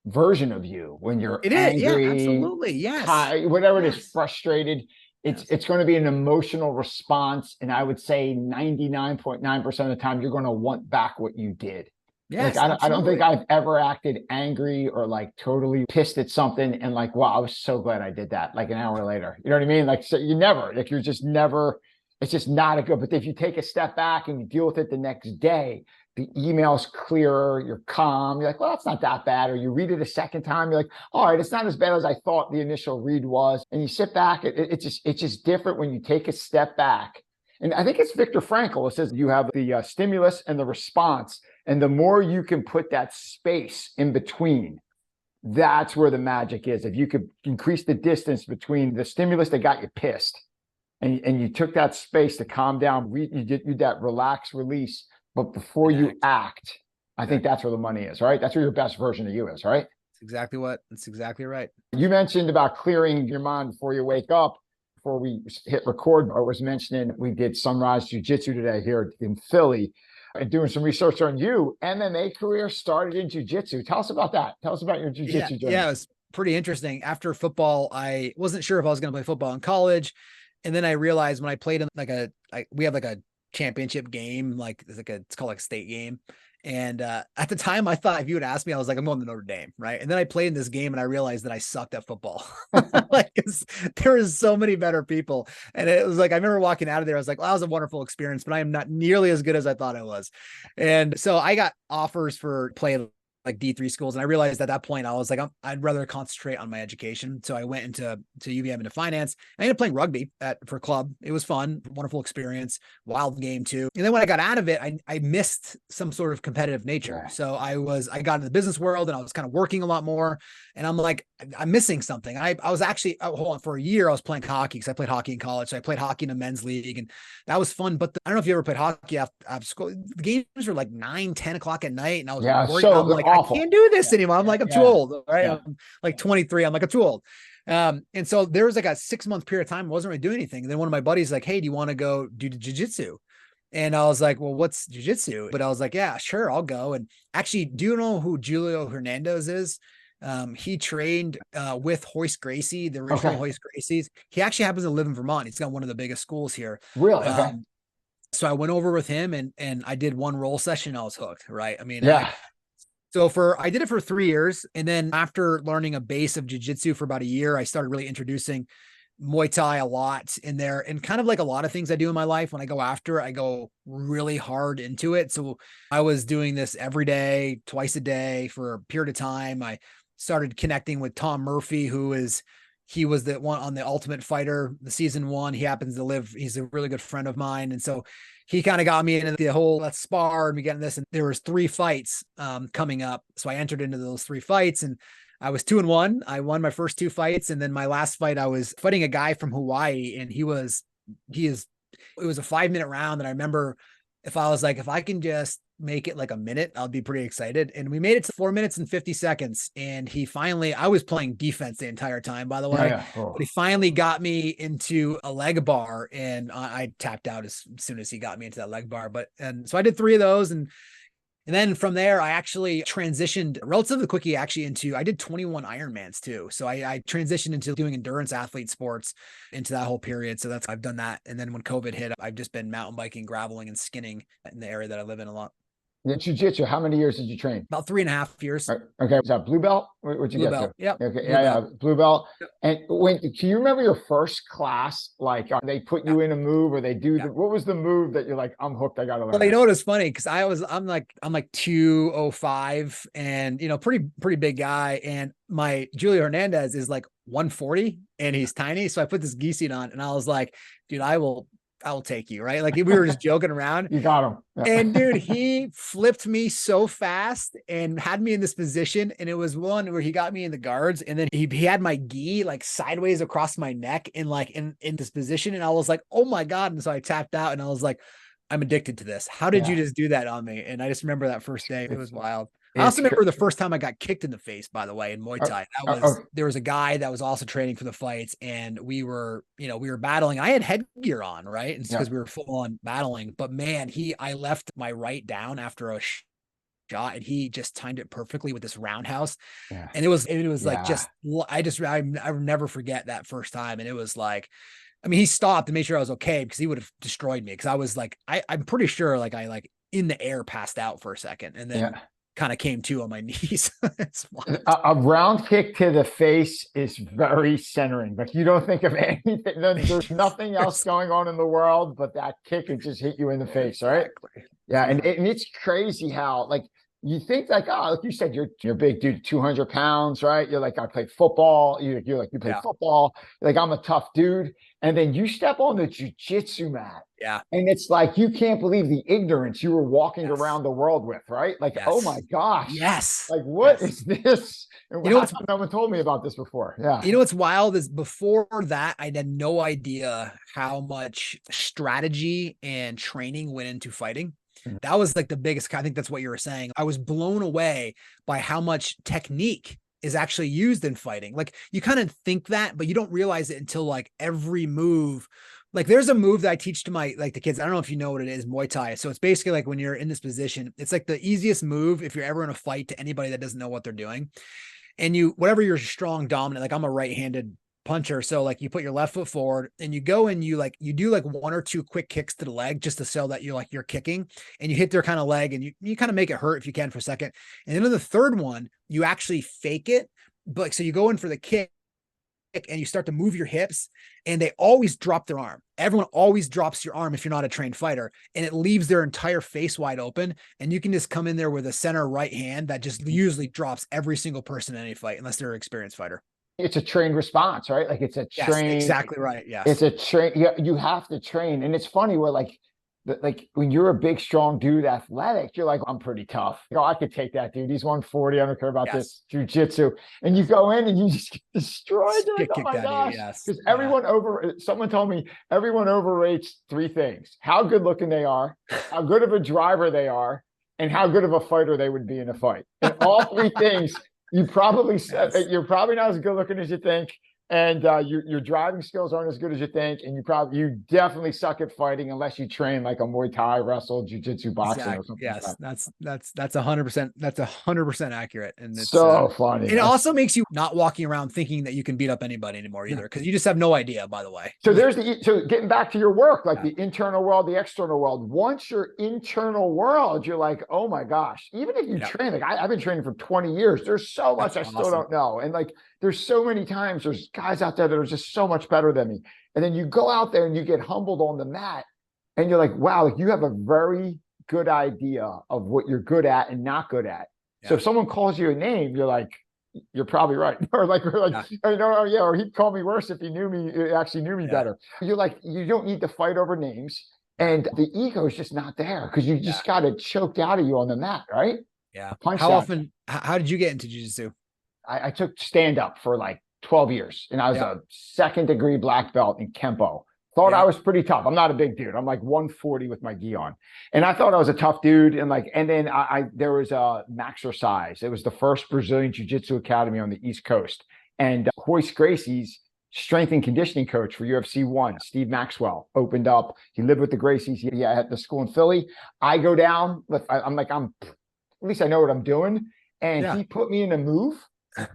version of you when you're angry, absolutely. Yes. Tired, whatever it is, frustrated. It's going to be an emotional response. And I would say 99.9% of the time, you're going to want back what you did. Yes, like, I don't think I've ever acted angry or like totally pissed at something and like, wow, I was so glad I did that. Like an hour later, you know what I mean? Like, so you never, like, you're just never, it's just not a good, but if you take a step back and you deal with it the next day, the email's clearer, you're calm, you're like, well, that's not that bad. Or you read it a second time, you're like, all right, it's not as bad as I thought the initial read was. And you sit back, it's just different when you take a step back. And I think it's Viktor Frankl. It says you have the stimulus and the response. And the more you can put that space in between, That's where the magic is. If you could increase the distance between the stimulus that got you pissed and you took that space to calm down, you did that relax release, but before you act, I think that's where the money is, right? That's where your best version of you is, right? That's exactly right. You mentioned about clearing your mind before you wake up. Before we hit record, I was mentioning we did Sunrise Jiu-Jitsu today here in Philly and doing some research on you. MMA career started in jiu-jitsu. Tell us about that. Tell us about your jiu-jitsu journey. Yeah, it was pretty interesting. After football, I wasn't sure if I was going to play football in college. And then I realized when I played in we have like a championship game, it's called like a state game. And at the time, I thought if you would ask me, I was like, I'm going to Notre Dame, right? And then I played in this game and I realized that I sucked at football. Like, there was so many better people. And it was like, I remember walking out of there, I was like, well, that was a wonderful experience, but I am not nearly as good as I thought I was. And so I got offers for playing like D3 schools. And I realized at that point, I was like, I'd rather concentrate on my education. So I went into UVM into finance. I ended up playing rugby for club. It was fun, wonderful experience, wild game too. And then when I got out of it, I missed some sort of competitive nature. So I got into the business world and I was kind of working a lot more. And I'm like, I'm missing something. I was actually, hold on, for a year, I was playing hockey because I played hockey in college. So I played hockey in a men's league and that was fun. But I don't know if you ever played hockey after school. The games were like 9, 10 o'clock at night. And I was worried. I'm like, awful. I can't do this anymore. I'm like, I'm too old, right? I'm like 23. I'm like, I'm too old. And so there was like a 6-month period of time. I wasn't really doing anything. And then one of my buddies like, hey, do you want to go do jiu-jitsu? And I was like, well, what's jiu-jitsu? But I was like, yeah, sure, I'll go. And actually, do you know who Julio Hernandez is? He trained with Hoist Gracie, the original Hoist Gracies. He actually happens to live in Vermont. He's got one of the biggest schools here. Really? So I went over with him and I did one roll session. I was hooked, right? I mean, yeah. I did it for 3 years. And then after learning a base of jiu-jitsu for about a year, I started really introducing Muay Thai a lot in there. And kind of like a lot of things I do in my life, when I go after, I go really hard into it. So I was doing this every day, twice a day for a period of time. I started connecting with Tom Murphy, he was the one on the Ultimate Fighter, the season 1. He happens to he's a really good friend of mine. And so he kind of got me into the whole, let's spar and we get in this. And there was 3 fights coming up. So I entered into those 3 fights and I was 2-1. I won my first 2 fights. And then my last fight, I was fighting a guy from Hawaii and it was a 5-minute round. And I remember if I can just make it like a minute, I'll be pretty excited. And we made it to 4 minutes and 50 seconds. And I was playing defense the entire time, by the way, but he finally got me into a leg bar and I tapped out as soon as he got me into that leg bar. So I did 3 of those. And then from there, I actually transitioned relatively quickly I did 21 Ironmans too. So I transitioned into doing endurance athlete sports into that whole period. So I've done that. And then when COVID hit, I've just been mountain biking, graveling and skinning in the area that I live in a lot. The jiu-jitsu, how many years did you train? About 3.5 years. Okay. Was that blue belt? What'd you blue get belt. to? Yep. Okay. Blue belt. And can you remember your first class? Like they put you in a move or they do what was the move that you're like, I'm hooked, I gotta learn? Well, you know, it was funny because I'm like 205 and pretty big guy. And my Julio Hernandez is like 140 and he's tiny. So I put this gi suit on and I was like, dude, I will take you, right? Like we were just joking around. You got him. Yeah. And dude, he flipped me so fast and had me in this position. And it was one where he got me in the guards and then he had my gi like sideways across my neck and like in this position. And I was like, oh my God. And so I tapped out and I was like, I'm addicted to this. How did you just do that on me? And I just remember that first day. It was wild. I also remember the first time I got kicked in the face, by the way, in Muay Thai. There was a guy that was also training for the fights and we were battling. I had headgear on, right? And it's because we were full on battling, but man, I left my right down after a shot and he just timed it perfectly with this roundhouse. Yeah. And it was like, I never forget that first time. And it was like, I mean, he stopped and made sure I was okay because he would have destroyed me. Cause I was like, I'm pretty sure like I in the air passed out for a second and then kind of came to on my knees. A round kick to the face is very centering. Like you don't think of anything. There's nothing else going on in the world, but that kick would just hit you in the face, right? Exactly. Yeah, and it's crazy how like you think like, oh, like you said, you're big dude, 200 pounds, right? You're like, I play football. You're like, you play Yeah. football. You're like, I'm a tough dude. And then you step on the jujitsu mat. Yeah. And it's like, you can't believe the ignorance you were walking Yes. around the world with, right? Like, oh my Yes. gosh, Yes. like, what Yes. is this? And You know how what's come no one told me about this before? Yeah. You know what's wild is before that, I had no idea how much strategy and training went into fighting. Mhm. That was like the biggest, I think that's what you were saying. I was blown away by how much technique is actually used in fighting. Like you kind of think that, but you don't realize it until like every move. Like there's a move that I teach to my like the kids. I don't know if you know what it is, Muay Thai. So it's basically like when you're in this position, it's like the easiest move if you're ever in a fight to anybody that doesn't know what they're doing. And you, whatever you're strong, dominant, like I'm a right-handed puncher. So like you put your left foot forward and you go and you do like one or two quick kicks to the leg just to show that you're kicking, and you hit their kind of leg and you kind of make it hurt if you can for a second. And then in the third one, you actually fake it. But so you go in for the kick and you start to move your hips, and they always drop their arm. Everyone always drops your arm if you're not a trained fighter, and it leaves their entire face wide open. And you can just come in there with a center right hand that just usually drops every single person in any fight, unless they're an experienced fighter. It's a trained response, right? Like it's a Yes, trained, exactly right. it's Yes. a train. You have to train. And it's funny where like when you're a big, strong dude, athletic, you're like, I'm pretty tough. You know, I could take that dude. He's 140. I don't care about this Yes. jujitsu. And you go in and you just get destroyed. You're like, Get oh kicked my out of you. gosh. Yes. Because Yeah. someone told me everyone overrates three things: how good looking they are, how good of a driver they are, and how good of a fighter they would be in a fight. And all three things, you probably Yes. you're probably not as good looking as you think, and your driving skills aren't as good as you think, and you definitely suck at fighting unless you train like a Muay Thai, wrestle, jiu-jitsu, boxing, or Exactly. something like Yes. that. That's 100%. That's 100% accurate. And So funny. it also makes you not walking around thinking that you can beat up anybody anymore either, because you just have no idea, by the way. So getting back to your work, like Yeah. the internal world, the external world. Once your internal world, you're like, oh my gosh. Even if you Yeah. train, like I've been training for 20 years. There's so much That's I still awesome. don't know. And like there's so many times there's guys out there that are just so much better than me. And then you go out there and you get humbled on the mat, and you're like, wow, like you have a very good idea of what you're good at and not good at. So Yeah. if someone calls you a name, you're like, you're probably right. or like, Yeah. you know, oh, yeah, or he'd call me worse if he actually knew me Yeah. better. You're like, you don't need to fight over names. And the ego is just not there because you just got it choked out of you on the mat, right? Yeah. Punch How that. often, how did you get into jiu-jitsu? I took stand up for like 12 years, and I was Yeah. a second-degree black belt in Kempo. Thought I was pretty tough. I'm not a big dude. I'm like 140 with my gi on. And I thought I was a tough dude. And then there was a Maxercise. It was the first Brazilian Jiu-Jitsu Academy on the East Coast. And Royce Gracie's strength and conditioning coach for UFC 1, Steve Maxwell, opened up. He lived with the Gracies. He at the school in Philly. I go down. I'm at least I know what I'm doing. And he put me in a move.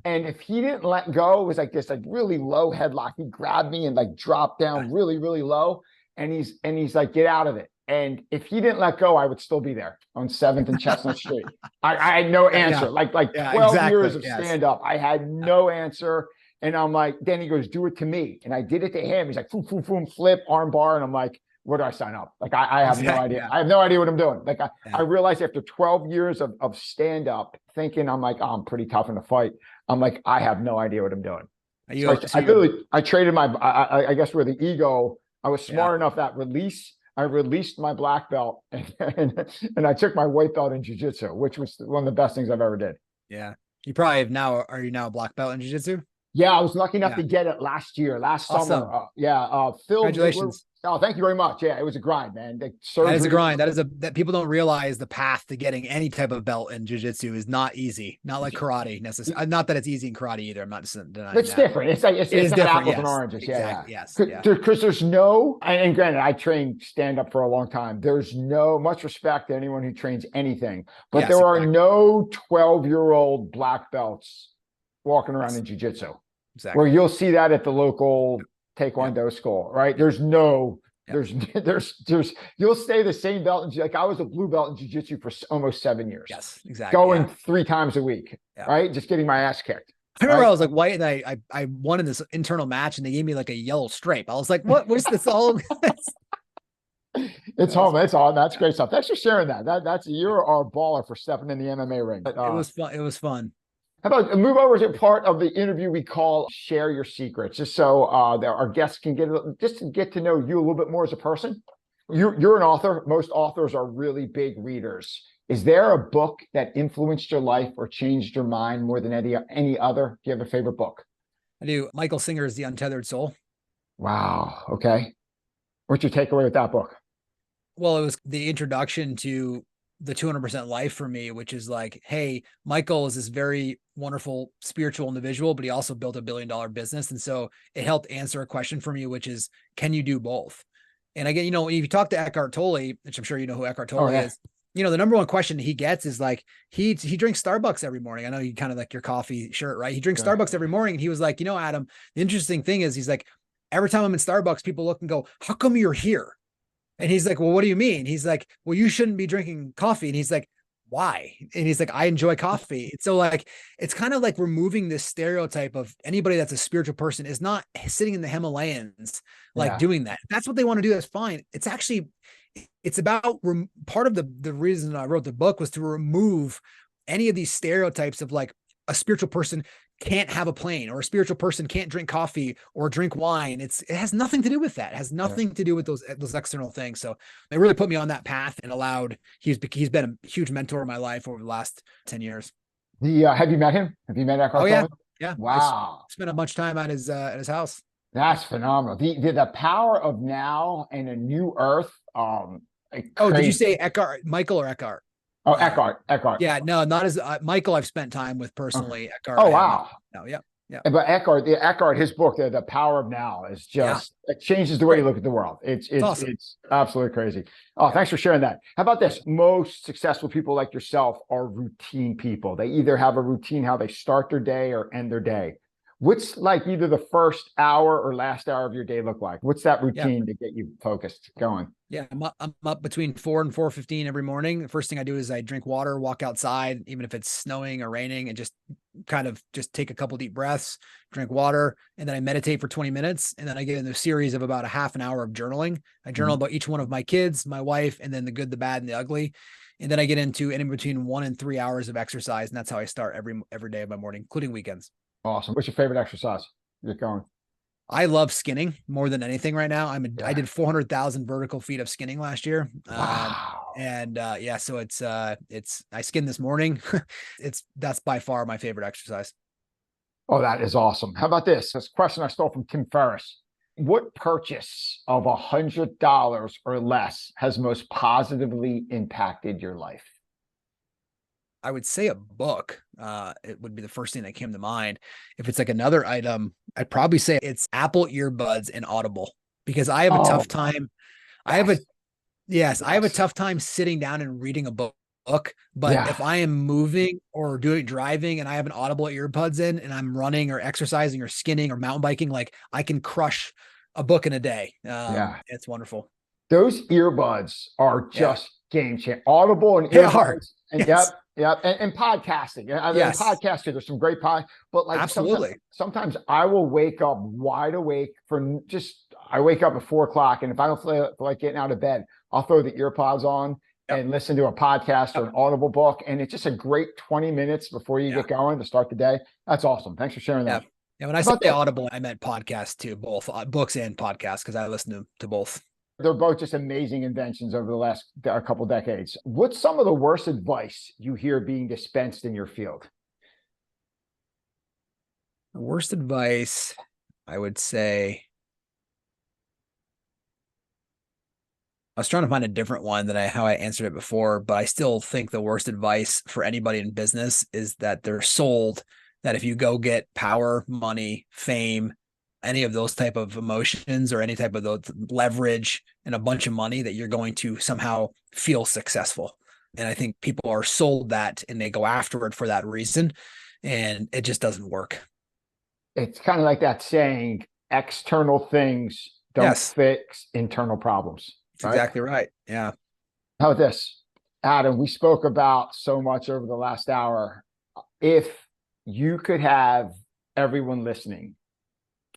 And if he didn't let go, it was like this like really low headlock. He grabbed me and like dropped down really, really low. And he's like, get out of it. And if he didn't let go, I would still be there on 7th and Chestnut Street. I had no answer. Yeah. Like 12 exactly. years of stand up. I had no answer. And I'm like, then he goes, do it to me. And I did it to him. He's like, boom, boom, boom, flip, arm bar. And I'm like, where do I sign up? Like, I have no idea. I have no idea what I'm doing. Like, I realized after 12 years of stand up thinking, I'm like, oh, I'm pretty tough in a fight. I'm like, I have no idea what I'm doing. I traded I guess where the ego, I was smart enough that I released my black belt and I took my white belt in jiu-jitsu, which was one of the best things I've ever did. Yeah. You probably are you now a black belt in jiu-jitsu? Yeah, I was lucky enough to get it last Awesome. summer. Phil, congratulations. Oh, thank you very much. Yeah, it was a grind, man. That is a grind. That people don't realize the path to getting any type of belt in jiu-jitsu is not easy. Not like karate necessarily. Not that it's easy in karate either. I'm not denying it's different. It's like it's not different, apples and oranges. Exactly. Yeah. Yes. Because there's no, and granted, I trained stand up for a long time. There's no much respect to anyone who trains anything, but there are no 12-year-old black belts walking around in jiu-jitsu. Exactly. Where you'll see that at the local Taekwondo school, right? There's no, there's you'll stay the same belt. Like I was a blue belt in jiu-jitsu for almost 7 years. Yes, exactly. Going 3 times a week, right? Just getting my ass kicked. I remember I was like white, and I won in this internal match, and they gave me like a yellow stripe. I was like, what was this all? It's home. It's all. That's great stuff. Thanks for sharing that. You're our baller for stepping in the MMA ring. But, It was fun. It was fun. how about move over to part of the interview we call "Share Your Secrets," just so that our guests can just to get to know you a little bit more as a person. You're an author. Most authors are really big readers. Is there a book that influenced your life or changed your mind more than any other? Do you have a favorite book? I do. Michael Singer's The Untethered Soul. Wow. Okay. What's your takeaway with that book? Well, it was the introduction to the 200% life for me, which is like, hey, Michael is this very wonderful spiritual individual, but he also built $1 billion business. And so it helped answer a question for me, which is, can you do both? And again, if you talk to Eckhart Tolle, which I'm sure you know who Eckhart Tolle is, the number one question he gets is like, he drinks Starbucks every morning. I know you kind of like your coffee shirt, right? He drinks Starbucks every morning. And he was like, Adam, the interesting thing is he's like, every time I'm in Starbucks, people look and go, how come you're here? And he's like, well, what do you mean? He's like, well, you shouldn't be drinking coffee. And he's like, why? And he's like, I enjoy coffee. So like, it's kind of like removing this stereotype of anybody that's a spiritual person is not sitting in the Himalayas, like doing that. If that's what they want to do, that's fine. It's actually, it's about part of the reason I wrote the book was to remove any of these stereotypes of like a spiritual person can't have a plane, or a spiritual person can't drink coffee or drink wine. It has nothing to do with that. It has nothing to do with those external things. So it really put me on that path and allowed, he's been a huge mentor in my life over the last 10 years. Have you met him? Have you met Eckhart Tolle? Yeah. Yeah. Wow. I spent a bunch of time at his house. That's phenomenal. The power of now and a new earth. Did you say Eckhart, Michael or Eckhart? Oh, Eckhart. Yeah, no, not as Michael. I've spent time with personally. Eckhart. Oh, wow. No, yeah. But Eckhart, his book, the Power of Now, is just it changes the way you look at the world. It's awesome. It's absolutely crazy. Oh, thanks for sharing that. How about this? Most successful people like yourself are routine people. They either have a routine how they start their day or end their day. What's like either the first hour or last hour of your day look like? What's that routine to get you focused going? Yeah, I'm up between 4 and 4:15 every morning. The first thing I do is I drink water, walk outside, even if it's snowing or raining, and just take a couple deep breaths, drink water, and then I meditate for 20 minutes. And then I get in a series of about a half an hour of journaling. I journal about each one of my kids, my wife, and then the good, the bad, and the ugly. And then I get into in between 1 and 3 hours of exercise. And that's how I start every day of my morning, including weekends. Awesome. What's your favorite exercise? Get going. I love skinning more than anything right now. I did 400,000 vertical feet of skinning last year. Wow. So I skinned this morning. That's by far my favorite exercise. Oh, that is awesome. How about this? This question I stole from Tim Ferriss. What purchase of $100 or less has most positively impacted your life? I would say a book. It would be the first thing that came to mind. If it's like another item, I'd probably say it's Apple earbuds and Audible, because I have a tough time. I have a tough time sitting down and reading a book. But if I am moving or driving and I have an Audible earbuds in and I'm running or exercising or skinning or mountain biking, like I can crush a book in a day. It's wonderful. Those earbuds are just game changer. Audible and earbuds. And and podcasting. I mean, podcasting, there's some great but like absolutely. Sometimes I will wake up wide awake I wake up at 4:00, and if I don't feel like getting out of bed, I'll throw the earpods on and listen to a podcast or an Audible book. And it's just a great 20 minutes before you get going to start the day. That's awesome. Thanks for sharing that. Yeah. When I said Audible, I meant podcasts too, both books and podcasts, because I listen to both. They're both just amazing inventions over the last couple decades. What's some of the worst advice you hear being dispensed in your field? The worst advice, I would say, I was trying to find a different one than how I answered it before, but I still think the worst advice for anybody in business is that they're sold that if you go get power, money, fame, any of those type of emotions or any type of those leverage and a bunch of money, that you're going to somehow feel successful. And I think people are sold that and they go after it for that reason. And it just doesn't work. It's kind of like that saying, external things don't fix internal problems. That's exactly right. Yeah. How about this? Adam, we spoke about so much over the last hour. If you could have everyone listening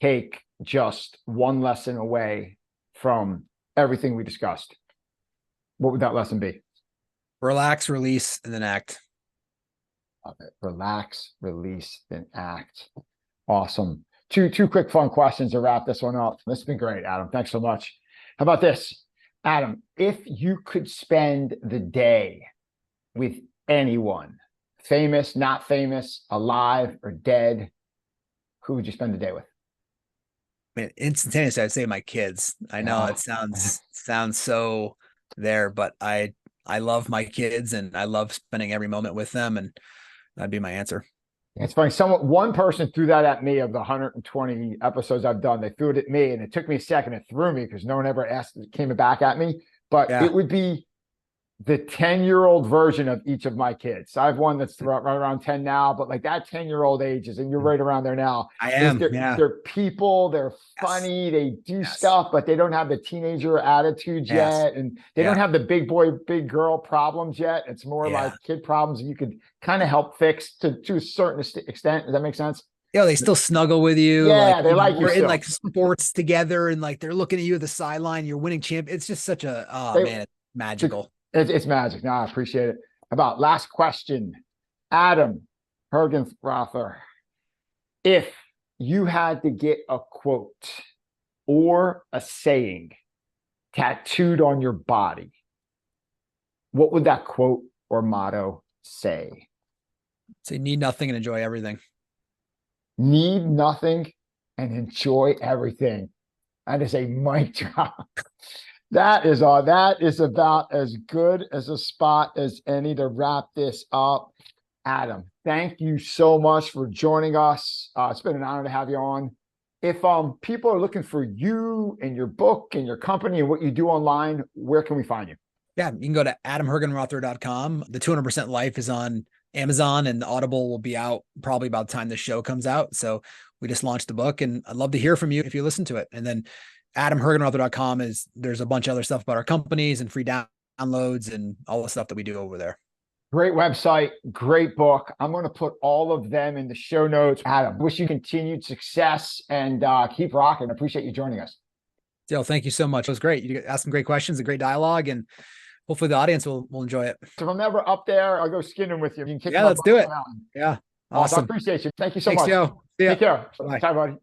take just one lesson away from everything we discussed, What would that lesson be? Relax, release, and then act. Okay. Relax, release, then act. Awesome. Two quick fun questions to wrap this one up. This has been great, Adam. Thanks so much. How about this? Adam, if you could spend the day with anyone, famous, not famous, alive or dead, who would you spend the day with? I mean, instantaneously, I'd say my kids. I know it sounds so there, but I love my kids and I love spending every moment with them, and that'd be my answer. It's funny. One person threw that at me of the 120 episodes I've done. They threw it at me, and it took me a second. It threw me because no one ever asked. It came back at me, but Yeah. it would be the 10-year-old version of each of my kids. I have one that's right around 10 now, but like that 10-year-old ages, and you're right around there now. I am. They're people, they're funny, they do stuff, but they don't have the teenager attitudes yet. And they don't have the big boy, big girl problems yet. It's more like kid problems that you could kind of help fix to a certain extent. Does that make sense? Yeah, they still snuggle with you. Yeah, they like you. We're in like sports together, and like they're looking at you at the sideline. You're winning champ. It's just such a man, it's magical. It's magic. No, I appreciate it. About last question, Adam Hergenrother. If you had to get a quote or a saying tattooed on your body, what would that quote or motto say? Say, need nothing and enjoy everything. Need nothing and enjoy everything. That is a mic drop. That is about as good as a spot as any to wrap this up. Adam, thank you so much for joining us. It's been an honor to have you on. If people are looking for you and your book and your company and what you do online, where can we find you? Yeah, you can go to adamhergenrother.com. The 200% Life is on Amazon, and the Audible will be out probably about the time the show comes out. So we just launched the book, and I'd love to hear from you if you listen to it. And then adamhergenrother.com there's a bunch of other stuff about our companies and free downloads and all the stuff that we do over there. Great website, great book. I'm going to put all of them in the show notes. Adam, wish you continued success and keep rocking. I appreciate you joining us. Dale, thank you so much. It was great. You asked some great questions, a great dialogue, and hopefully the audience will enjoy it. So if I'm ever up there, I'll go skinning with you. You can kick let's do it. Yeah. Awesome. I appreciate you. Thank you so much. Joe. See ya. Take care. Bye. Bye, buddy.